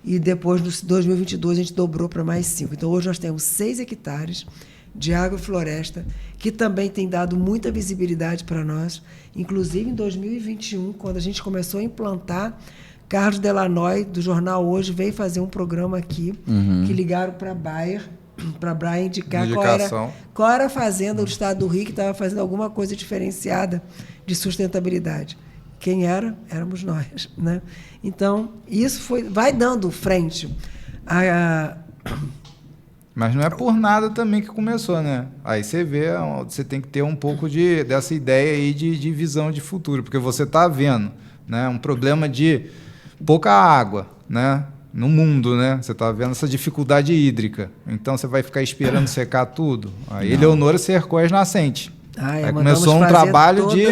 E depois, em 2022, a gente dobrou para mais 5. Então, hoje nós temos 6 hectares de agrofloresta, que também tem dado muita visibilidade para nós. Inclusive, em 2021, quando a gente começou a implantar, Carlos Delanoy, do jornal Hoje, veio fazer um programa aqui, que ligaram para a Bayer indicar qual era a fazenda do estado do Rio que estava fazendo alguma coisa diferenciada de sustentabilidade. Quem era? Éramos nós, né? Então, isso vai dando frente. Mas não é por nada também que começou, né? Aí você vê, você tem que ter um pouco dessa ideia aí de visão de futuro, porque você está vendo, né, um problema de pouca água, né, no mundo, né? Você está vendo essa dificuldade hídrica. Então, você vai ficar esperando secar tudo. Aí, Eleonora cercou as nascentes. Aí começou um trabalho de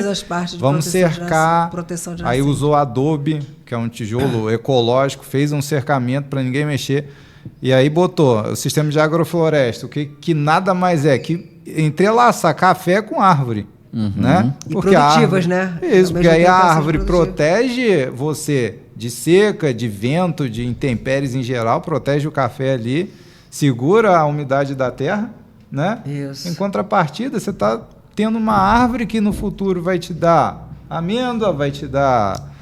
vamos cercar, proteção de aí usou adobe, que é um tijolo ecológico, fez um cercamento para ninguém mexer, e aí botou o sistema de agrofloresta, que nada mais é que entrelaçar café com árvore. Né? E porque produtivas, né? Isso, porque aí a árvore protege você de seca, de vento, de intempéries em geral, protege o café ali, segura a umidade da terra, né? Isso. Em contrapartida, você está tendo uma árvore que no futuro vai te dar amêndoa, vai te dar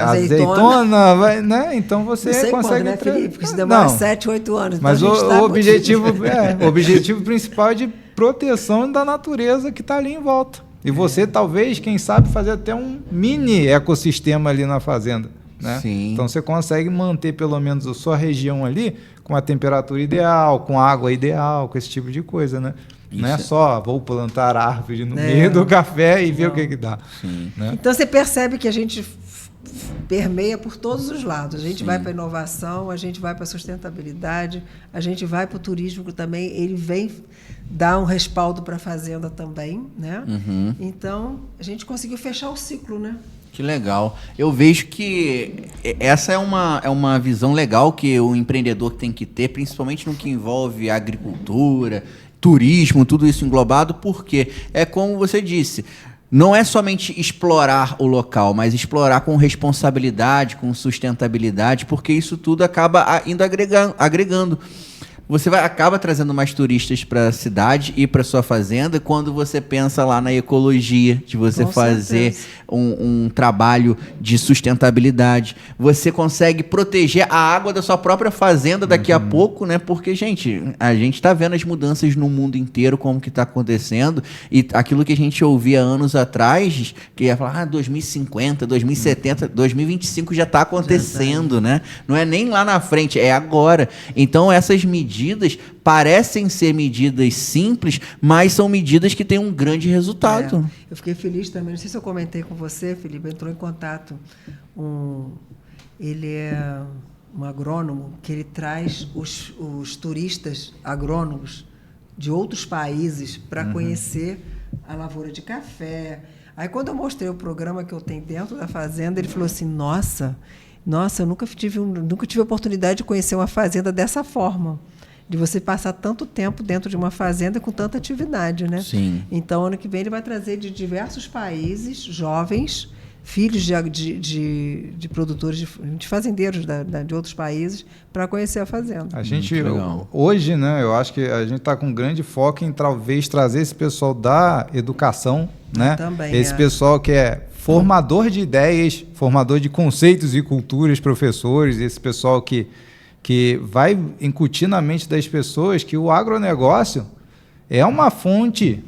azeitona, né? Então você não sei consegue... Quando, né, Felipe? Porque isso demora 7, 8 anos. Mas então o objetivo principal é de proteção da natureza que está ali em volta. E você, talvez, quem sabe, fazer até um mini ecossistema ali na fazenda. Né? Sim. Então você consegue manter pelo menos a sua região ali com a temperatura ideal, com a água ideal, com esse tipo de coisa, né? Isso. Não é só vou plantar árvore no meio do café e ver o que dá. Né? Então você percebe que a gente permeia por todos os lados. A gente vai para a inovação, a gente vai para a sustentabilidade, a gente vai para o turismo, que também ele vem dar um respaldo para a fazenda também, né? Então a gente conseguiu fechar o ciclo, né? Que legal. Eu vejo que essa é uma visão legal que o empreendedor tem que ter, principalmente no que envolve agricultura, turismo, tudo isso englobado, porque é como você disse, não é somente explorar o local, mas explorar com responsabilidade, com sustentabilidade, porque isso tudo acaba indo agregando. Você acaba trazendo mais turistas para a cidade e para sua fazenda quando você pensa lá na ecologia, de você fazer um trabalho de sustentabilidade. Você consegue proteger a água da sua própria fazenda daqui a pouco, né? Porque, a gente está vendo as mudanças no mundo inteiro, como que está acontecendo, e aquilo que a gente ouvia anos atrás, que ia falar, 2050, 2070, 2025 já está acontecendo, né? Não é nem lá na frente, é agora. Então, essas medidas medidas parecem ser medidas simples, mas são medidas que têm um grande resultado. Eu fiquei feliz também, não sei se eu comentei com você, Felipe, entrou em contato ele é um agrônomo que ele traz os turistas agrônomos de outros países para conhecer a lavoura de café. Aí, quando eu mostrei o programa que eu tenho dentro da fazenda, ele falou assim, nossa, eu nunca tive a oportunidade de conhecer uma fazenda dessa forma, de você passar tanto tempo dentro de uma fazenda com tanta atividade, né? Sim. Então, ano que vem, ele vai trazer de diversos países, jovens, filhos de produtores, de fazendeiros de outros países, para conhecer a fazenda. A gente, hoje, né, eu acho que a gente está com um grande foco em talvez trazer esse pessoal da educação, né? Também, esse pessoal que é formador de ideias, formador de conceitos e culturas, professores, esse pessoal que vai incutir na mente das pessoas que o agronegócio é uma fonte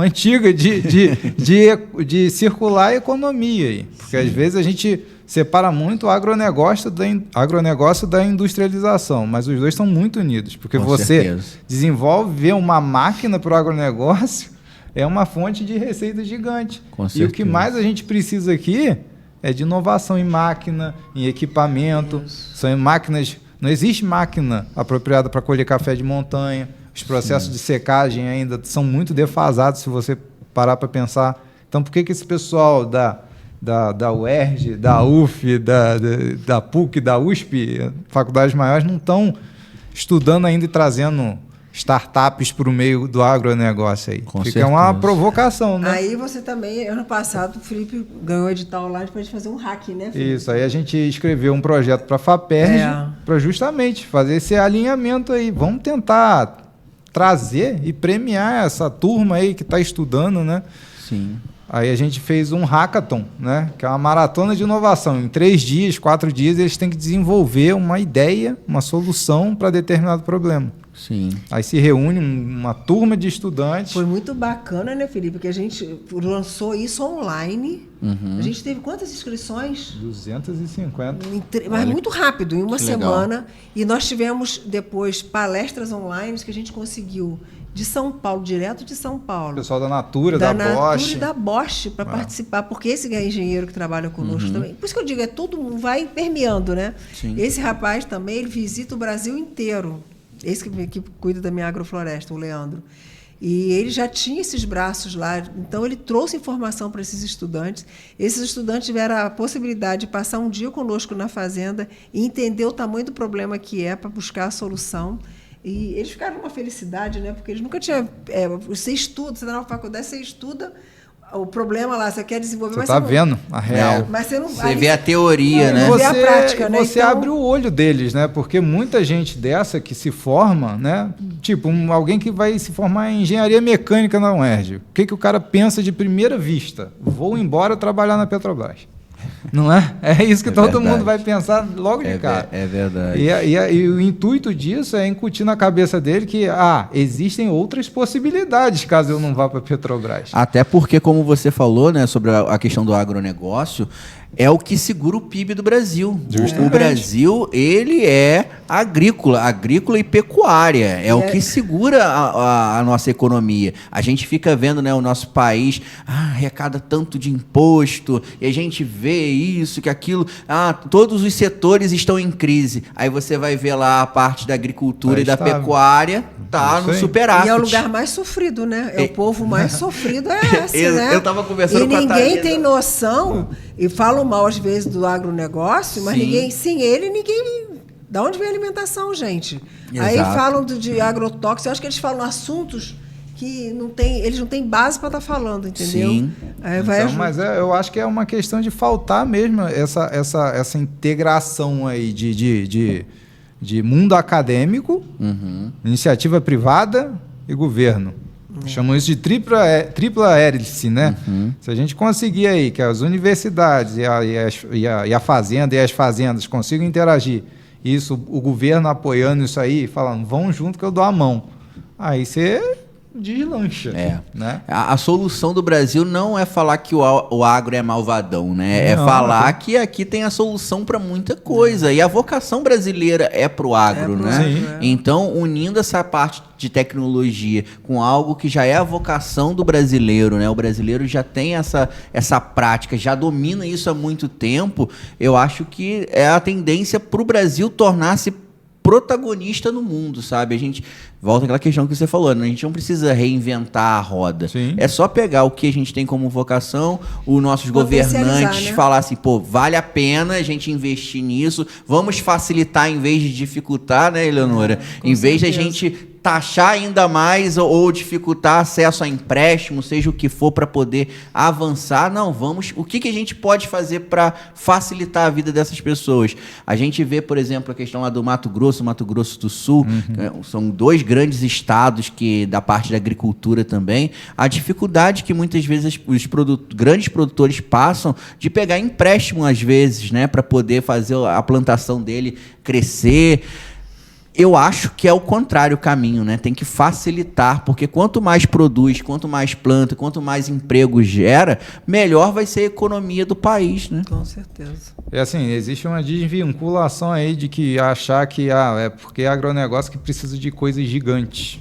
antiga de circular a economia aí. Porque às vezes a gente separa muito o agronegócio da industrialização, mas os dois estão muito unidos, porque você desenvolve uma máquina para o agronegócio, é uma fonte de receita gigante. E o que mais a gente precisa aqui é de inovação em máquina, em equipamento. São máquinas. Não existe máquina apropriada para colher café de montanha. Os processos de secagem ainda são muito defasados, se você parar para pensar. Então, por que esse pessoal da UERJ, da UF, da PUC, da USP, faculdades maiores, não estão estudando ainda e trazendo startups para o meio do agronegócio aí? Fica uma provocação, né? Aí você também, ano passado, o Felipe ganhou o edital lá para a gente fazer um hack, né, Felipe? Isso, aí a gente escreveu um projeto para a FAPERJ para justamente fazer esse alinhamento aí. Vamos tentar trazer e premiar essa turma aí que está estudando, né? Sim. Aí a gente fez um hackathon, né? Que é uma maratona de inovação. Em 3 dias, 4 dias, eles têm que desenvolver uma ideia, uma solução para determinado problema. Sim. Aí se reúne uma turma de estudantes. Foi muito bacana, né, Felipe? Porque a gente lançou isso online. A gente teve quantas inscrições? 250. Mas muito rápido, em uma semana. E nós tivemos depois palestras online que a gente conseguiu de São Paulo, direto de São Paulo. O pessoal da Natura, da Bosch. Da Natura e da Bosch para participar, porque esse é engenheiro que trabalha conosco também. Por isso que eu digo, todo mundo vai permeando, né? Sim. Esse rapaz também, ele visita o Brasil inteiro. Esse que cuida da minha agrofloresta, o Leandro. E ele já tinha esses braços lá, então ele trouxe informação para esses estudantes. Esses estudantes tiveram a possibilidade de passar um dia conosco na fazenda e entender o tamanho do problema que é para buscar a solução. E eles ficaram numa felicidade, né? Porque eles nunca tinham... você estuda, você está na faculdade, você estuda o problema lá, você quer desenvolver... Você está vendo a real. Mas você não... Você vê a teoria, né? Você vê a prática, né? Você então... abre o olho deles, né? Porque muita gente dessa que se forma, né? Tipo, alguém que vai se formar em engenharia mecânica na UERJ. O que o cara pensa de primeira vista? Vou embora trabalhar na Petrobras. Não é? É isso que todo mundo vai pensar logo de cara. É verdade. E o intuito disso é incutir na cabeça dele que existem outras possibilidades caso eu não vá para a Petrobras. Até porque, como você falou, né, sobre a questão do agronegócio, é o que segura o PIB do Brasil. O Brasil, ele é agrícola e pecuária. É o que segura a nossa economia. A gente fica vendo, né, o nosso país arrecada tanto de imposto, e a gente vê isso, que aquilo. Todos os setores estão em crise. Aí você vai ver lá a parte da agricultura e da pecuária, no superávit. E é o lugar mais sofrido, né? O povo mais sofrido é esse, né? Eu estava conversando com a Thalita. E ninguém tem noção, e falam mal às vezes do agronegócio, mas sem ele, ninguém... Da onde vem a alimentação, gente? Exato. Aí falam de agrotóxicos, eu acho que eles falam assuntos que eles não têm base para estar falando, entendeu? Sim. Aí mas eu acho que é uma questão de faltar mesmo essa integração aí de mundo acadêmico, iniciativa privada e governo. Chamam isso de tripla hélice, né? Se a gente conseguir aí que as universidades e a fazenda e as fazendas consigam interagir, o governo apoiando isso aí, falando, vão junto que eu dou a mão. Aí você deslancha. Né? A solução do Brasil não é falar que o agro é malvadão, né? É falar que aqui tem a solução para muita coisa. E a vocação brasileira é pro agro, né? Sim. Então, unindo essa parte de tecnologia com algo que já é a vocação do brasileiro, né? O brasileiro já tem essa prática, já domina isso há muito tempo. Eu acho que é a tendência para o Brasil tornar-se protagonista no mundo, sabe? A gente volta àquela questão que você falou, né? A gente não precisa reinventar a roda. Sim. É só pegar o que a gente tem como vocação, os nossos governantes, né? Falar assim, pô, vale a pena a gente investir nisso, vamos facilitar em vez de dificultar, né, Eleonora? Em vez de a gente taxar ainda mais ou dificultar acesso a empréstimo, seja o que for, para poder avançar. Não, vamos... O que a gente pode fazer para facilitar a vida dessas pessoas? A gente vê, por exemplo, a questão lá do Mato Grosso do Sul, são 2 grandes estados que da parte da agricultura também, a dificuldade que muitas vezes os grandes produtores passam de pegar empréstimo, às vezes, né, para poder fazer a plantação dele crescer. Eu acho que é o contrário o caminho, né? Tem que facilitar, porque quanto mais produz, quanto mais planta, quanto mais emprego gera, melhor vai ser a economia do país, né? Com certeza. É assim, existe uma desvinculação aí de que achar que é porque é agronegócio que precisa de coisas gigantes.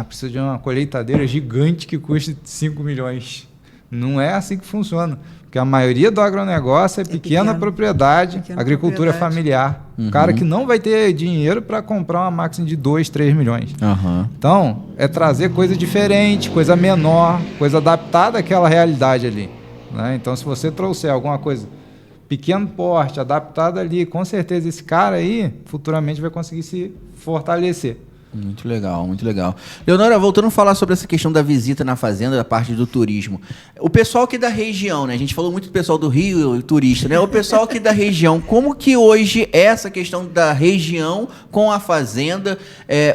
Precisa de uma colheitadeira gigante que custe 5 milhões. Não é assim que funciona. Porque a maioria do agronegócio é pequena propriedade, agricultura familiar. O cara que não vai ter dinheiro para comprar uma máquina de 2, 3 milhões. Então, é trazer coisa diferente, coisa menor, coisa adaptada àquela realidade ali. Né? Então, se você trouxer alguma coisa pequeno porte, adaptada ali, com certeza esse cara aí futuramente vai conseguir se fortalecer. Muito legal, muito legal. Leonora, voltando a falar sobre essa questão da visita na fazenda, da parte do turismo. O pessoal aqui da região, né? A gente falou muito do pessoal do Rio, turista, né? O pessoal aqui da região, como que hoje é essa questão da região com a fazenda?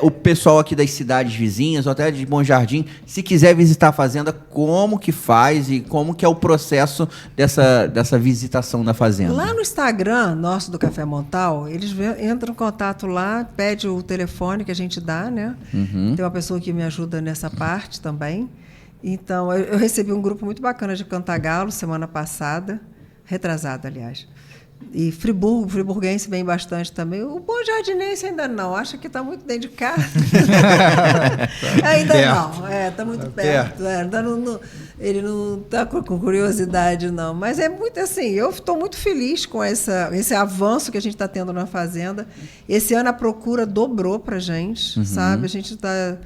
O pessoal aqui das cidades vizinhas, ou até de Bom Jardim, se quiser visitar a fazenda, como que faz e como que é o processo dessa visitação da fazenda? Lá no Instagram nosso do Café Montal, eles entram em contato lá, pede o telefone que a gente dá, né? Tem uma pessoa que me ajuda nessa parte também. Então, eu recebi um grupo muito bacana de Cantagalo semana passada, retrasada, aliás. E friburguense vem bastante também. O Bom Jardinense ainda não, acha que está muito dentro de casa. Ainda não, está muito perto. Ele não está com curiosidade, não. Mas é muito assim, eu estou muito feliz com esse avanço que a gente está tendo na fazenda. Esse ano a procura dobrou para a gente, sabe? A gente está...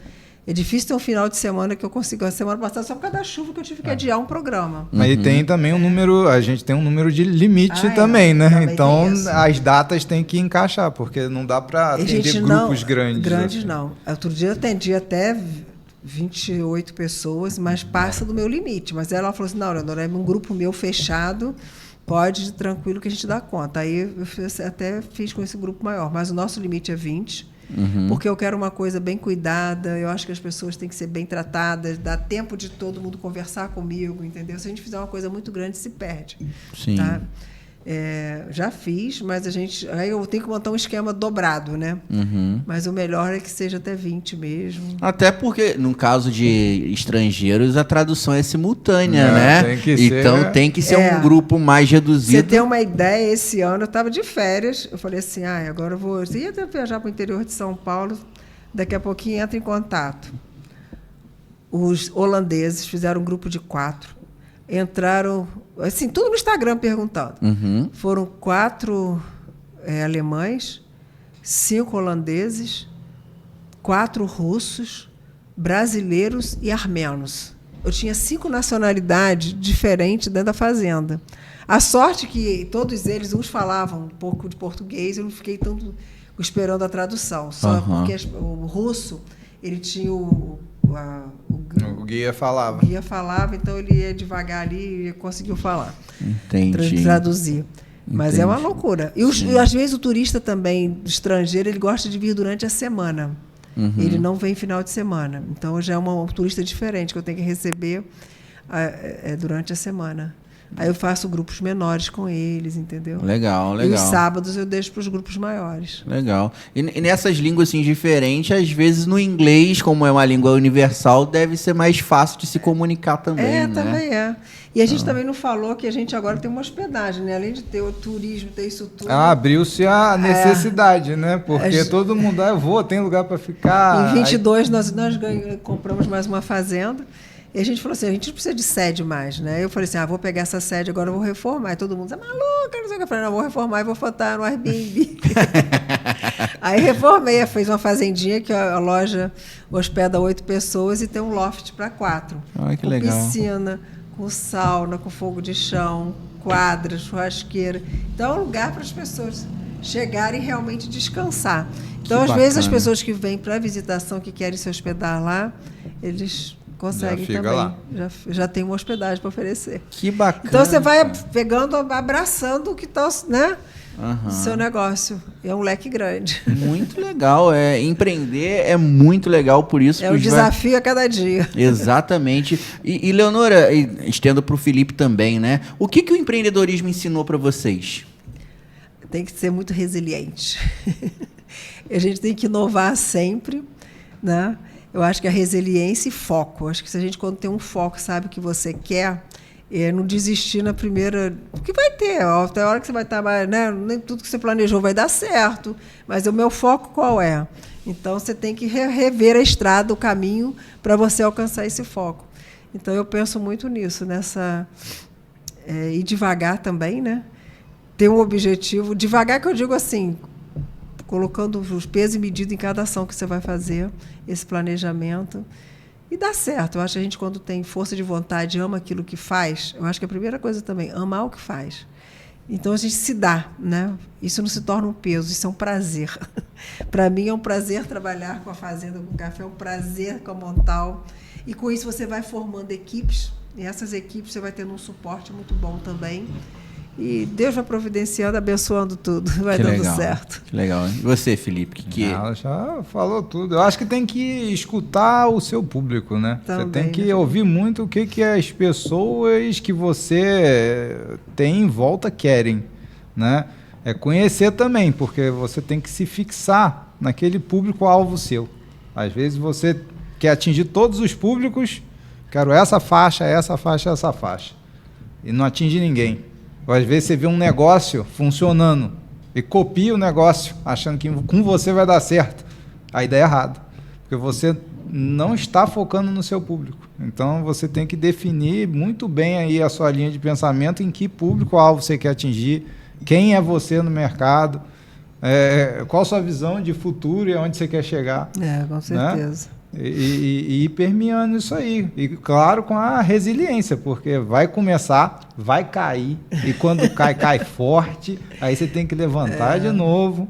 É difícil ter um final de semana que eu consigo. A semana passada, só por causa da chuva, que eu tive que adiar um programa. Mas tem também um número, a gente tem um número de limite também, né? Também então, as datas têm que encaixar, porque não dá para atender grupos grandes. Grandes assim. Não. Outro dia eu atendi até 28 pessoas, mas passa do meu limite. Mas ela falou assim, não, Leonora, é um grupo meu fechado, pode, tranquilo, que a gente dá conta. Aí eu até fiz com esse grupo maior, mas o nosso limite é 20. Porque eu quero uma coisa bem cuidada, eu acho que as pessoas têm que ser bem tratadas, dá tempo de todo mundo conversar comigo, entendeu? Se a gente fizer uma coisa muito grande, se perde. Sim. Tá? Já fiz, mas aí eu tenho que montar um esquema dobrado, né? Mas o melhor é que seja até 20 mesmo. Até porque, no caso de estrangeiros, a tradução é simultânea, né? Então tem que ser um grupo mais reduzido. Você tem uma ideia, esse ano eu estava de férias, eu falei assim, agora eu vou... Você ia até viajar para o interior de São Paulo, daqui a pouquinho entra em contato. Os holandeses fizeram um grupo de 4. Entraram, assim, tudo no Instagram perguntando. Foram 4 alemães, 5 holandeses, 4 russos, brasileiros e armenos. Eu tinha 5 nacionalidades diferentes dentro da fazenda. A sorte que todos eles, uns falavam um pouco de português, eu não fiquei tanto esperando a tradução. Só porque o russo, ele tinha o guia falava. O guia falava, então ele ia devagar ali e conseguiu falar. Entendi. Traduzir. Mas é uma loucura. E às vezes o turista também, estrangeiro, ele gosta de vir durante a semana. Ele não vem final de semana. Então já é um turista diferente que eu tenho que receber durante a semana. Aí eu faço grupos menores com eles, entendeu? Legal. E os sábados eu deixo para os grupos maiores. Legal. E nessas línguas assim, diferentes, às vezes no inglês, como é uma língua universal, deve ser mais fácil de se comunicar também, né? Também é. E a gente também não falou que a gente agora tem uma hospedagem, né? Além de ter o turismo, ter isso tudo. Abriu-se a necessidade, né? Porque todo mundo, tem lugar para ficar. Em 22 nós compramos mais uma fazenda. E a gente falou assim, a gente não precisa de sede mais, né? Eu falei assim, vou pegar essa sede, agora eu vou reformar. E todo mundo, maluca, não sei o que. Eu falei, não, vou reformar e vou botar no Airbnb. Aí reformei, fiz uma fazendinha que a loja hospeda 8 pessoas e tem um loft para 4. Que legal. Piscina, com sauna, com fogo de chão, quadra, churrasqueira. Então é um lugar para as pessoas chegarem e realmente descansar. Então, às vezes, as pessoas que vêm para a visitação, que querem se hospedar lá, eles conseguem também. Lá. Já tem uma hospedagem para oferecer. Que bacana. Então você vai pegando, abraçando o que está, né? Seu negócio. É um leque grande. Muito legal. Empreender é muito legal, por isso. É um desafio a cada dia. Exatamente. E Leonora, estendo para o Felipe também, né? O que o empreendedorismo ensinou para vocês? Tem que ser muito resiliente. A gente tem que inovar sempre, né? Eu acho que a resiliência e foco. Eu acho que se a gente, quando tem um foco, sabe o que você quer, não desistir na primeira... Porque vai ter, até a hora que você vai estar mais... Né? Nem tudo que você planejou vai dar certo, mas o meu foco qual é? Então, você tem que rever a estrada, o caminho, para você alcançar esse foco. Então, eu penso muito nisso, ir devagar também, né? Ter um objetivo... Devagar que eu digo assim... colocando os pesos e medidas em cada ação que você vai fazer, esse planejamento. E dá certo. Eu acho que a gente, quando tem força de vontade, ama aquilo que faz, eu acho que a primeira coisa também, amar o que faz. Então, a gente se dá, né? Isso não se torna um peso, isso é um prazer. Para mim, é um prazer trabalhar com a Fazenda com Café, é um prazer com a Montal. E, com isso, você vai formando equipes, e essas equipes você vai tendo um suporte muito bom também. E Deus vai providenciando, abençoando tudo. Vai dando certo. Que legal. E você, Felipe? Ela já falou tudo. Eu acho que tem que escutar o seu público, né? Também, você tem que ouvir muito o que as pessoas que você tem em volta querem, né? É conhecer também, porque você tem que se fixar naquele público-alvo seu. Às vezes você quer atingir todos os públicos, quero essa faixa, essa faixa, essa faixa. E não atinge ninguém. Ou às vezes você vê um negócio funcionando e copia o negócio, achando que com você vai dar certo. Aí dá errado, porque você não está focando no seu público. Então, você tem que definir muito bem aí a sua linha de pensamento, em que público-alvo você quer atingir, quem é você no mercado, qual a sua visão de futuro e aonde você quer chegar. Com certeza. Né? E ir permeando isso aí. E, claro, com a resiliência, porque vai começar, vai cair, e quando cai forte, aí você tem que levantar de novo.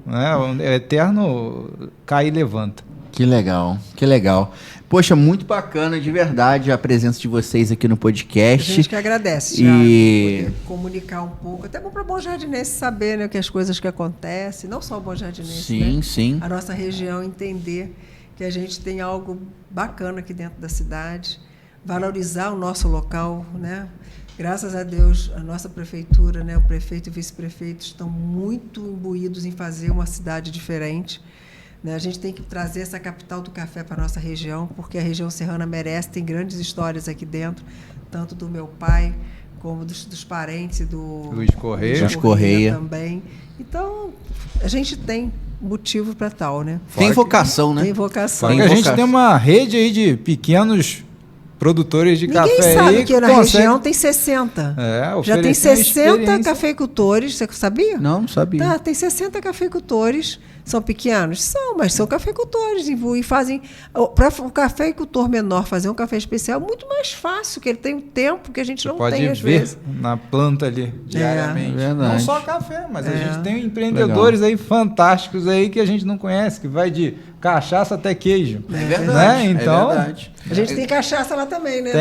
Né? É eterno cai e levanta. Que legal, que legal. Poxa, muito bacana, de verdade, a presença de vocês aqui no podcast. A gente que agradece, poder comunicar um pouco. Até bom para o Bom Jardinense saber, né, que as coisas que acontecem, não só o Bom Jardinense, sim, né? Sim. A nossa região entender que a gente tem algo bacana aqui dentro da cidade, valorizar o nosso local, né? Graças a Deus, a nossa prefeitura, né, o prefeito e o vice-prefeito estão muito imbuídos em fazer uma cidade diferente. Né? A gente tem que trazer essa capital do café para a nossa região, porque a região serrana merece, tem grandes histórias aqui dentro, tanto do meu pai, como dos parentes do Luiz Correia também. Então, a gente tem motivo para tal, né? Tem vocação, né? Tem vocação. A gente tem uma rede aí de pequenos produtores de café. Ninguém sabe aí que na região tem 60. Já tem 60 cafeicultores, você sabia? Não sabia. Tem 60 cafeicultores. São pequenos? São, mas são cafeicultores e fazem... Para um cafeicultor menor fazer um café especial é muito mais fácil, que ele tem um tempo que a gente não tem, às vezes. Pode ver na planta ali, diariamente. Verdade. Não só café, mas a gente tem empreendedores aí fantásticos aí que a gente não conhece, que vai de cachaça até queijo. É verdade. Né? Então, A gente tem cachaça lá também, né?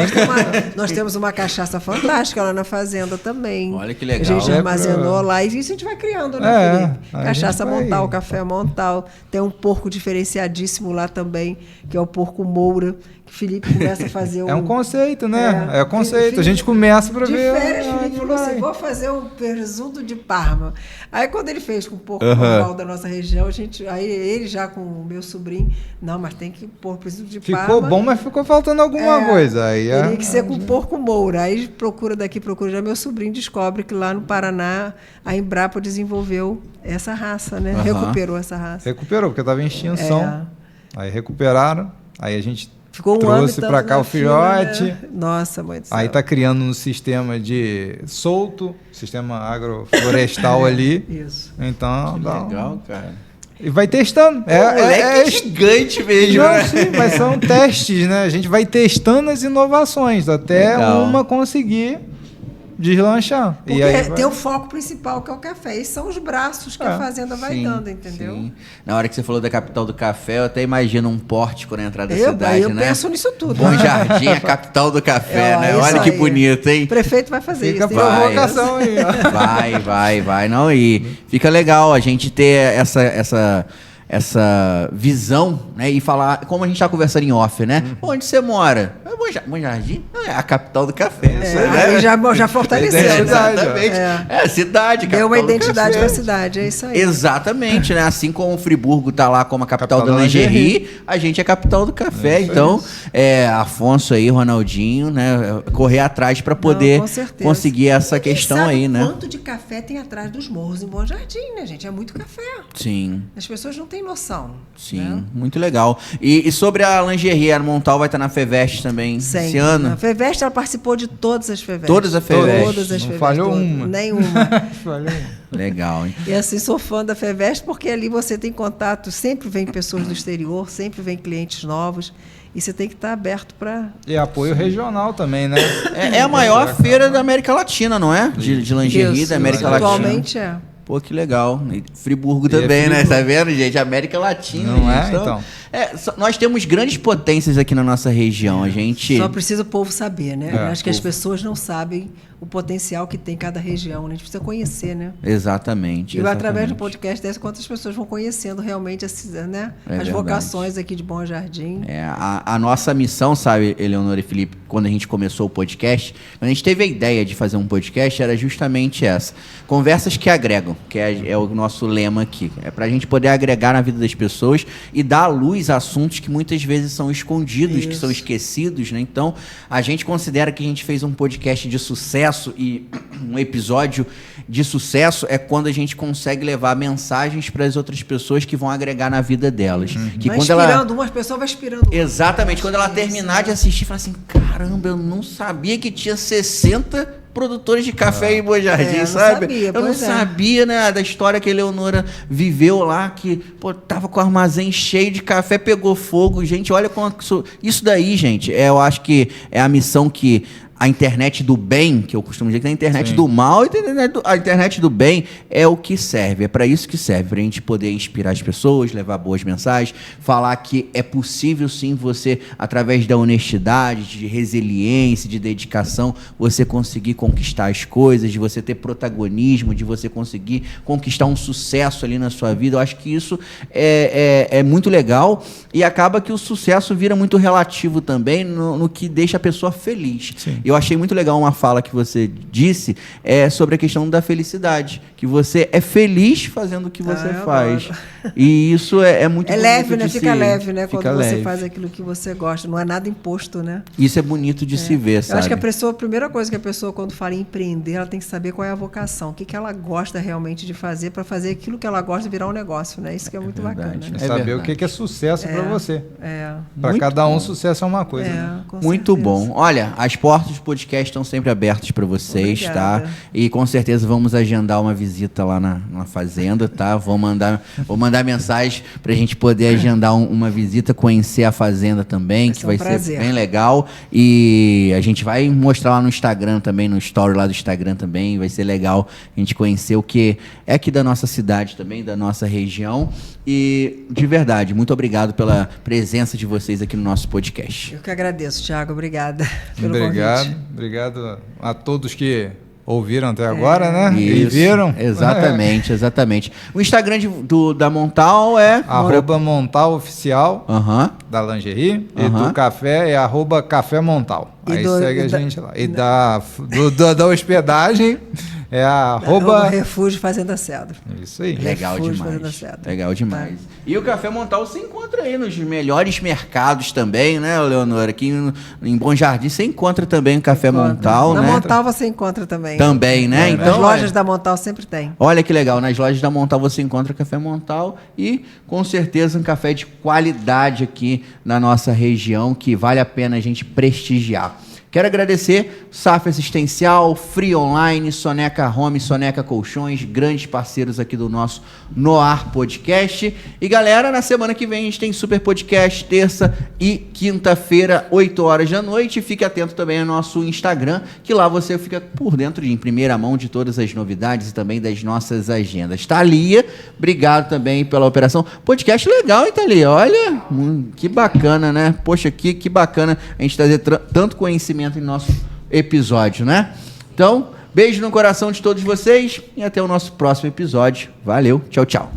Nós temos uma cachaça fantástica lá na fazenda também. Olha que legal. A gente armazenou lá e isso a gente vai criando, né, Felipe? Cachaça Montal, café Montal. Tem um porco diferenciadíssimo lá também, que é o porco Moura, que o Felipe começa a fazer É um conceito, né? É conceito. Felipe, a gente começa para ver. De férias, o Felipe falou assim, vou fazer um presunto de Parma. Aí quando ele fez com o porco normal da nossa região, aí ele já com o meu sobrinho, não, mas tem que pôr presunto de Parma. Ficou bom, mas ficou faltando alguma coisa. Aí teria que ser com porco Moura. Aí procura daqui, procura já. Meu sobrinho descobre que lá no Paraná a Embrapa desenvolveu essa raça, né? Recuperou essa raça. Recuperou, porque estava em extinção. Aí recuperaram, aí a gente ficou trouxe para cá o filhote. Né? Nossa, mãe do céu. Aí está criando um sistema de solto, sistema agroflorestal ali. Isso. Então, que legal, cara. E vai testando. É gigante mesmo. Não, sim, mas são testes, né? A gente vai testando as inovações até uma conseguir deslanchar. Porque e aí tem o foco principal, que é o café. Esses são os braços que a fazenda vai dando, entendeu? Sim. Na hora que você falou da capital do café, eu até imagino um pórtico na entrada da cidade, eu né? Eu penso nisso tudo. Bom Jardim, a capital do café, né? Olha que bonito, hein? O prefeito vai fazer fica isso. Provocação aí. Vai. Não, e fica legal a gente ter essa visão, né? E falar, como a gente está conversando em off, né? Onde você mora? Bom Jardim é a capital do café. Aí já fortaleceu. Exatamente. É a cidade, deu uma identidade para a cidade, é isso aí. Exatamente, né? Assim como o Friburgo está lá como a capital da lingerie, a gente é a capital do café. Então, Afonso aí, Ronaldinho, né? Correr atrás para poder conseguir essa questão aí, né? Quanto de café tem atrás dos morros em Bom Jardim, né, gente? É muito café. Sim. As pessoas não têm noção. Sim, né? Muito legal. E sobre a lingerie, a Montal vai estar na FEVEST também esse ano? A FEVEST, ela participou de todas as FEVEST. Todas as FEVEST? Todas as FEVEST. Falhou uma. Nenhuma. Falhou uma. Legal, hein? E assim, sou fã da FEVEST porque ali você tem contato, sempre vem pessoas do exterior, sempre vem clientes novos. E você tem que estar aberto para... E apoio regional também, né? É a maior feira da América Latina, não é? De lingerie da América Latina. Atualmente é. Pô, que legal. E Friburgo também, né? Tá vendo, gente? América Latina. Não é? Então. Nós temos grandes potências aqui na nossa região. A gente... Só precisa o povo saber, né? Acho que as pessoas não sabem o potencial que tem cada região, né? A gente precisa conhecer, né? Exatamente. Através do podcast dessa, quantas pessoas vão conhecendo realmente as vocações aqui de Bom Jardim. A nossa missão, sabe, Eleonora e Felipe, quando a gente começou o podcast, quando a gente teve a ideia de fazer um podcast, era justamente essa. Conversas que agregam, que é o nosso lema aqui. É para a gente poder agregar na vida das pessoas e dar à luz a assuntos que muitas vezes são escondidos, que são esquecidos, né? Então, a gente considera que a gente fez um podcast de sucesso e um episódio de sucesso é quando a gente consegue levar mensagens para as outras pessoas que vão agregar na vida delas. Que vai quando inspirando, umas pessoas vai inspirando. Exatamente. Quando ela terminar de assistir, fala assim, caramba, eu não sabia que tinha 60 produtores de café em Bom Jardim, sabe? Eu não sabia, né, da história que a Eleonora viveu lá, que tava com o armazém cheio de café, pegou fogo. Gente, olha quanto... Isso daí, gente, eu acho que é a missão que a internet do bem, que eu costumo dizer que é a internet do mal, a internet do bem é o que serve, é para isso que serve, para a gente poder inspirar as pessoas, levar boas mensagens, falar que é possível sim você, através da honestidade, de resiliência, de dedicação, você conseguir conquistar as coisas, de você ter protagonismo, de você conseguir conquistar um sucesso ali na sua vida. Eu acho que isso é muito legal e acaba que o sucesso vira muito relativo também no que deixa a pessoa feliz. Sim. Eu achei muito legal uma fala que você disse sobre a questão da felicidade, que você é feliz fazendo o que você faz. E isso é muito bonito leve, né? de Fica leve, né? Fica quando leve. Você faz aquilo que você gosta. Não é nada imposto, né? Isso é bonito de se ver, sabe? Eu acho que a primeira coisa que a pessoa, quando fala em empreender, ela tem que saber qual é a vocação, o que ela gosta realmente de fazer para fazer aquilo que ela gosta virar um negócio, né? Isso que é muito bacana. Né? Saber o que é sucesso para você. Para Muito cada bom. sucesso é uma coisa. Né? Muito bom. Olha, as portas portas do podcast estão sempre abertas para vocês, Obrigada. tá? E com certeza vamos agendar uma visita lá na fazenda, tá? Vou mandar mensagem pra gente poder agendar uma visita, conhecer a fazenda também, que vai ser bem legal. E a gente vai mostrar lá no Instagram também, no story lá do Instagram também, vai ser legal a gente conhecer o que é aqui da nossa cidade também, da nossa região. E, de verdade, muito obrigado pela presença de vocês aqui no nosso podcast. Eu que agradeço, Thiago. Obrigada pelo convite. Obrigado a todos que ouviram até agora, né? Isso, e viram. Exatamente. O Instagram da Montal é... @MontalOficial, da lingerie. E do café é @Café Montal. Aí segue a gente lá. E da hospedagem... é Refúgio Fazenda Cedro. Isso aí. Legal demais. Tá. E o Café Montal se encontra aí nos melhores mercados também, né, Leonora? Aqui em Bom Jardim você encontra também o Café Montal, né? Na Montal você encontra também. Também, né? Então, nas lojas da Montal sempre tem. Olha que legal, nas lojas da Montal você encontra Café Montal e com certeza um café de qualidade aqui na nossa região que vale a pena a gente prestigiar. Quero agradecer SAF Assistencial, Free Online, Soneca Home, Soneca Colchões, grandes parceiros aqui do nosso No Ar Podcast. E galera, na semana que vem a gente tem Super Podcast, terça e quinta-feira, 8 horas da noite. Fique atento também ao nosso Instagram, que lá você fica por dentro em primeira mão de todas as novidades e também das nossas agendas. Thalia, obrigado também pela operação. Podcast legal, hein, Thalia? Olha, que bacana, né? Poxa, que bacana a gente trazer tanto conhecimento em nosso episódio, né? Então, beijo no coração de todos vocês e até o nosso próximo episódio. Valeu, tchau, tchau.